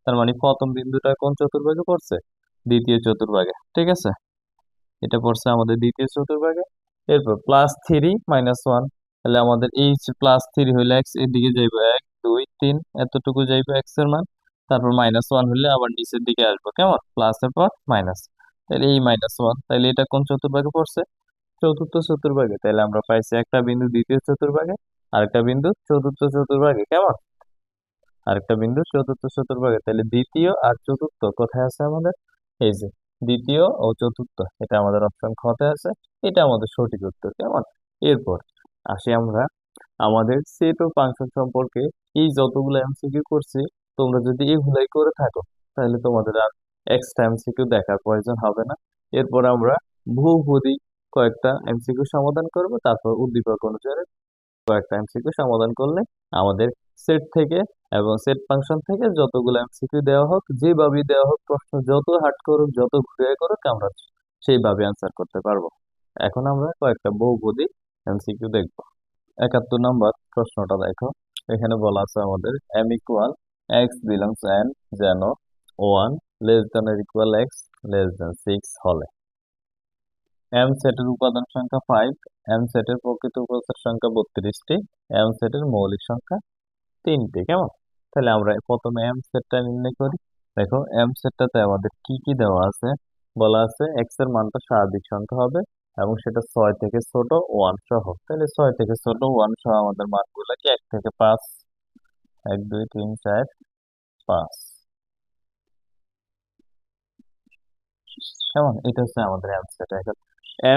তার মানে প্রথম বিন্দুটা কোন চতুর্ভাগে পড়ছে, দ্বিতীয় চতুর্ভাগে। ঠিক আছে, এটা পড়ছে আমাদের দ্বিতীয় চতুর্ভাগে। এরপর +3 - 1, তাহলে আমাদের এই +3 হইলে এক্স এদিকে যাইবো 1 2 3 এতটুকু যাইবো এক্স এর মান। তারপর -1 হলে আবার নিচের দিকে আসবো, কেমন প্লাসের পর মাইনাস। তাহলে এই -1, তাহলে এটা কোন চতুর্ভাগে পড়ছে, চতুর্থ চতুর্ভাগে। তাহলে আমরা পাইছি একটা বিন্দু দ্বিতীয় চতুর্ভাগে, আরেকটা বিন্দু চতুর্থ চতুর্ভাগে। কেমন, আরেকটা বিন্দু চতুর্থ চতুর্ভাগে। তাহলে দ্বিতীয় আর চতুর্থ কোথায় আছে আমাদের, এই যে দ্বিতীয় ও চতুর্থ, এটা আমাদের অপশন খতে আছে। এটা আমাদের সঠিক উত্তর। কেমন? এরপর আসি আমরা আমাদের সেট ও ফাংশন সম্পর্কে। এই যতগুলো এমসিকিউ করছি, তোমরা যদি এগুলাই করে থাকো, তাহলে তোমাদের আর এক্সট্রা এমসিকিউ দেখার প্রয়োজন হবে না। এরপর আমরা বহুপদী কয়েকটা এমসিকিউ সমাধান করব, তারপর উদ্দীপক অনুসারে কয়েকটা এমসিকিউ সমাধান করলে আমাদের সেট থেকে এবং সেট ফাংশন থেকে যতগুলো এমসিকিউ দেওয়া হোক, যেভাবেই দেওয়া হোক, প্রশ্ন যত হার্ড করুক, যত ঘুরে করুক, আমরা সেইভাবে অ্যান্সার করতে পারবো। এখন আমরা কয়েকটা বহুপদী এমসিকিউ দেখব। 71 নম্বর প্রশ্নটা দেখো। এখানে বলা আছে আমাদের m equal x belongs n যেন 1 < <6 হলে m সেটের উপাদান সংখ্যা 5, m সেটের প্রকৃত উপসেট সংখ্যা 32টি, m সেটের মৌলিক সংখ্যা 3টি। কেমন? তাহলে আমরা প্রথমে m সেটটা নির্ণয় করি। দেখো m সেটটাতে আমাদের কি কি দেওয়া আছে। বলা আছে x এর মানটা স্বাভাবিক সংখ্যা হবে এবং সেটা 6 থেকে ছোট 1 সহ। তাহলে 6 থেকে ছোট 1 সহ আমাদের মানগুলো কি 1 থেকে 5, 1 2 3 4 5। কেমন? এটা হচ্ছে আমাদের m সেট। এখন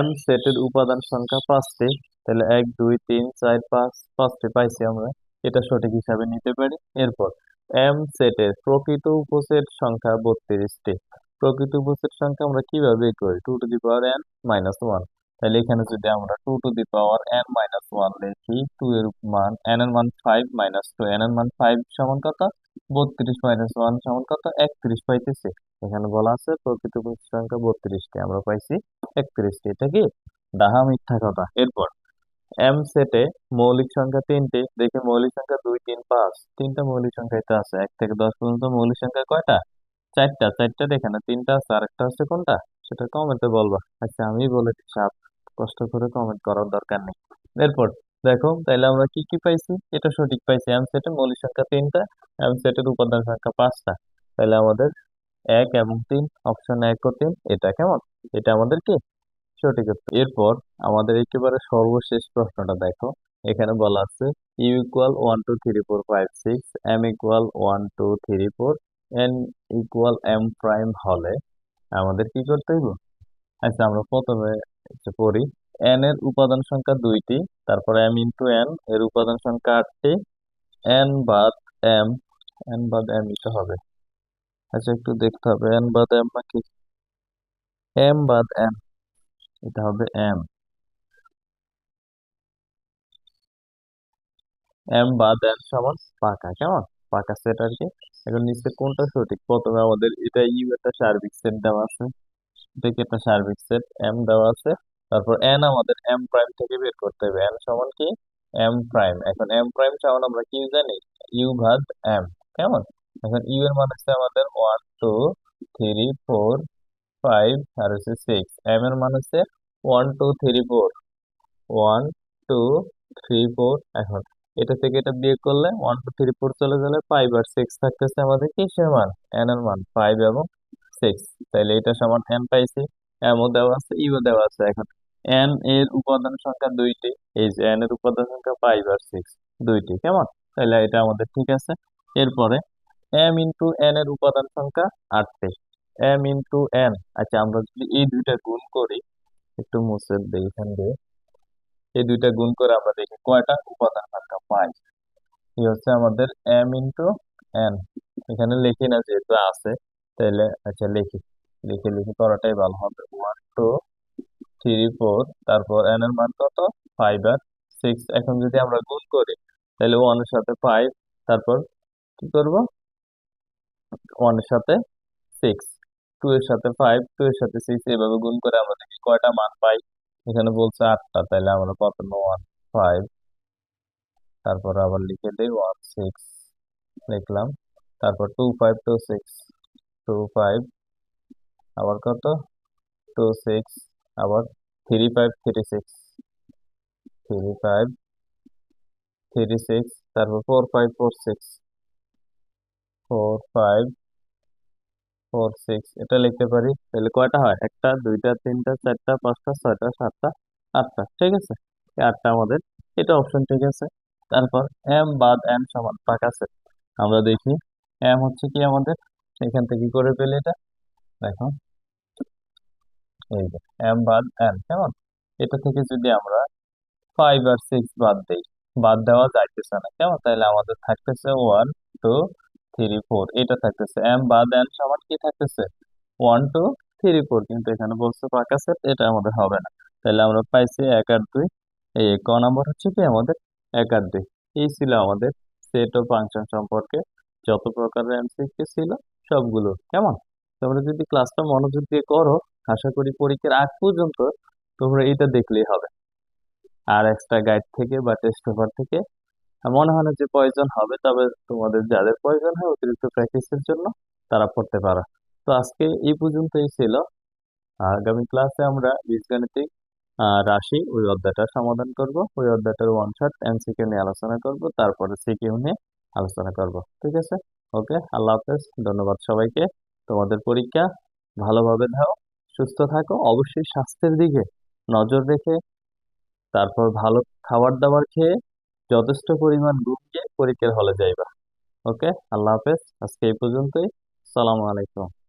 m সেটের উপাদান সংখ্যা 5টি, তাহলে 1 2 3 4 5, 5টি পাইছি আমরা। এটা সঠিক হিসাবে নিতে পারি। এরপর m সেটের প্রকৃত উপসেট সংখ্যা 32টি। প্রকৃত উপসেট সংখ্যা আমরা কিভাবে বের করি? 2 to the power n minus 1। তাহলে এখানে যদি আমরা 2 to the power n minus 1 লিখি, 2 এর মান n এর মান 5 মাইনাস 2, n এর মান 5 সমান কত? 32 মাইনাস 1 সমান কত? 31 পাইতেছি। এখানে বলা আছে প্রকৃত পক্ষী সংখ্যা 32টি, আমরা পাইছি 31টি। এটা কি ডাহা মিথ্যা কথা? এরপর এম সেটে মৌলিক সংখ্যা 3টি। দেখে মৌলিক সংখ্যা 2 3 5, তিনটা মৌলিক সংখ্যা এটা আছে। 1 থেকে 10 পর্যন্ত মৌলিক সংখ্যা কয়টা? চারটা। চারটা এখানে তিনটা আছে, আরেকটা হচ্ছে কোনটা? সেটা কমেন্টে বলবা। আচ্ছা আমি বলে দিচ্ছি, আর কষ্ট করে কমেন্ট করার দরকার নেই। এরপর দেখো তাইলে আমরা কি কি পাইছি। এটা সঠিক পাইছি, এম সেটে মৌলিক সংখ্যা 3টা, এম সেটের উপাদান সংখ্যা 5টা। তাহলে আমাদের 1 এবং 3, অপশন 1 ও 3, এটা কেমন? এটা আমাদের কি সঠিক উত্তর। এরপর আমাদের একেবারে সর্বশেষ প্রশ্নটা দেখো। এখানে বলা আছে U equal 1 2 3 4 5 6, M equal 1 2 3 4, N equal M prime হলে আমাদের কি করতে হইব? আচ্ছা আমরা প্রথমে পড়ি। এন এর উপাদান সংখ্যা 2টি, তারপর এম ইন্টু এন এর উপাদান সংখ্যা 8টি, এন বাদ এম, এন বাদ এম এটা হবে। আচ্ছা একটু দেখতে হবে এন বাদ এম নাকি এম বাদ এন। এটা হবে এম, এম বাদ এন সমান পাকা। কেমন? পাকা সেট আর কি। এখন নিচে কোনটা সঠিক? প্রথমে আমাদের এটা ইউ একটা সার্বিক সেট দেওয়া আছে, এটা কি একটা সার্বিক সেট, এম দেওয়া আছে। তারপর এন আমাদের এম প্রাইম থেকে বের করতে হবে। এন সমান কি? M prime. এখন এম প্রাইম সমান আমরা কি জানি? ইউ ভাগ এম। কেমন? এখন ইউ এর মান হচ্ছে আমাদের 1 2 3 4 5 আর হচ্ছে 6। এম এর মান হচ্ছে 1 2 3 4, 1 2 3 4। এখন এটা থেকে এটা বিয়োগ করলে 1 2 3 4 চলে গেলে 5 আর 6 থাকতেছে আমাদের কিসের মান? এন এর মান 5 এবং 6। তাইলে এটা সমান এন পাইছি। এম ও দেওয়া আছে, ইউ ও দেওয়া আছে। এখন এন এর উপাদান সংখ্যা 2টি, এই যে এন এর উপাদান সংখ্যা 5 আর 6 2টি। কেমন? তাহলে এটা আমাদের ঠিক আছে। এরপরে এম ইন্টু এন এর উপাদান সংখ্যা 8টি, এম ইন্টু এন। আচ্ছা আমরা যদি এই দুইটা গুণ করি, একটু মুছে দিই এখান দিয়ে, এই দুইটা গুণ করে আমরা দেখি কয়টা উপাদান সংখ্যা পাই। এই হচ্ছে আমাদের এম ইন্টু এন। এখানে লিখি না যেহেতু আছে, তাহলে আচ্ছা লিখি, লিখে লিখে করাটাই ভালো হবে। 1 2 3 4, তারপর এন এর মান কত? 5 আর 6। এখন যদি আমরা গুণ করি, তাহলে 1 এর সাথে 5, তারপর কি করব? 1 এর সাথে 6, 2 এর সাথে 5, 2 এর সাথে 6, এইভাবে গুণ করে আমরা দেখি কয়টা মান পাই। এখানে বলছে 8টা, তাহলে আমরা প্রথমে 1 5, তারপর আবার লিখে দিই 1 6 লিখলাম। তারপর 2 5 2 6, 2 5, আবার কত? 2 6, আবার 3 5 3 6, 3 5 3 6, তারপর 4 5 4 6, 4 5 4 6। এটা লিখতে পারি। তাহলে কয়টা হয়? একটা দুইটা তিনটা চারটা পাঁচটা ছয়টা সাতটা আটটা। ঠিক আছে, এই আটটা আমাদের, এটা অপশন ঠিক আছে। তারপর এম বাদ এন সমান পাকা সেট। আমরা দেখি এম হচ্ছে কি আমাদের, এখান থেকে কি করে পেলে এটা। দেখো এই যে এম বাদ এন, কেমন? এটা থেকে যদি আমরা 5 আর 6 বাদ দেই, বাদ দেওয়া যাইতেছে না, কেমন? তাহলে আমাদের থাকতেছে 1 2 3 4, এটা থাকতেছে এম বাদ এন সমান কি থাকতেছে? 1 2 3 4, কিন্তু এখানে বলছে পাকা সেট, এটা আমাদের হবে না। তাহলে আমরা পাইছি 1 আর 2। এই ক নাম্বার হচ্ছে কি আমাদের 1 আর 2। এই ছিল আমাদের সেট ও ফাংশন সম্পর্কে যত প্রকারের এমসিকিউ ছিল সবগুলো, কেমন? তোমরা যদি ক্লাসটা মনোযোগ দিয়ে করো, আশা করি পরীক্ষার আগ পর্যন্ত তোমরা এটা দেখলেই হবে। আর এক্সট্রা গাইড থেকে বা টেস্ট পেপার থেকে মনে হয় না যে প্রয়োজন হবে, তবে তোমাদের যাদের প্রয়োজন হয় অতিরিক্ত প্র্যাকটিসের জন্য তারা পড়তে পারো। তো আজকে এই পর্যন্তই ছিল। আগামী ক্লাসে আমরা বীজগাণিতিক রাশি ওই অধ্যায়টা সমাধান করব, ওই অধ্যায়টার ওয়ান শট এমসিকিউ নিয়ে আলোচনা করব, তারপরে সিকিউ নিয়ে আলোচনা করব। ঠিক আছে? ওকে, আল্লাহ হাফেজ। ধন্যবাদ সবাইকে। তোমাদের পরীক্ষা ভালোভাবে দাও, সুস্থ থাকো, অবশ্যই স্বাস্থ্যের দিকে নজর রেখে, তারপর ভালো খাবার দাবার খেয়ে যথেষ্ট পরিমাণ ঘুমিয়ে পরীক্ষার হলে যাইবা। ওকে, আল্লাহ হাফেজ। আজকে এই পর্যন্তই। সালামু আলাইকুম।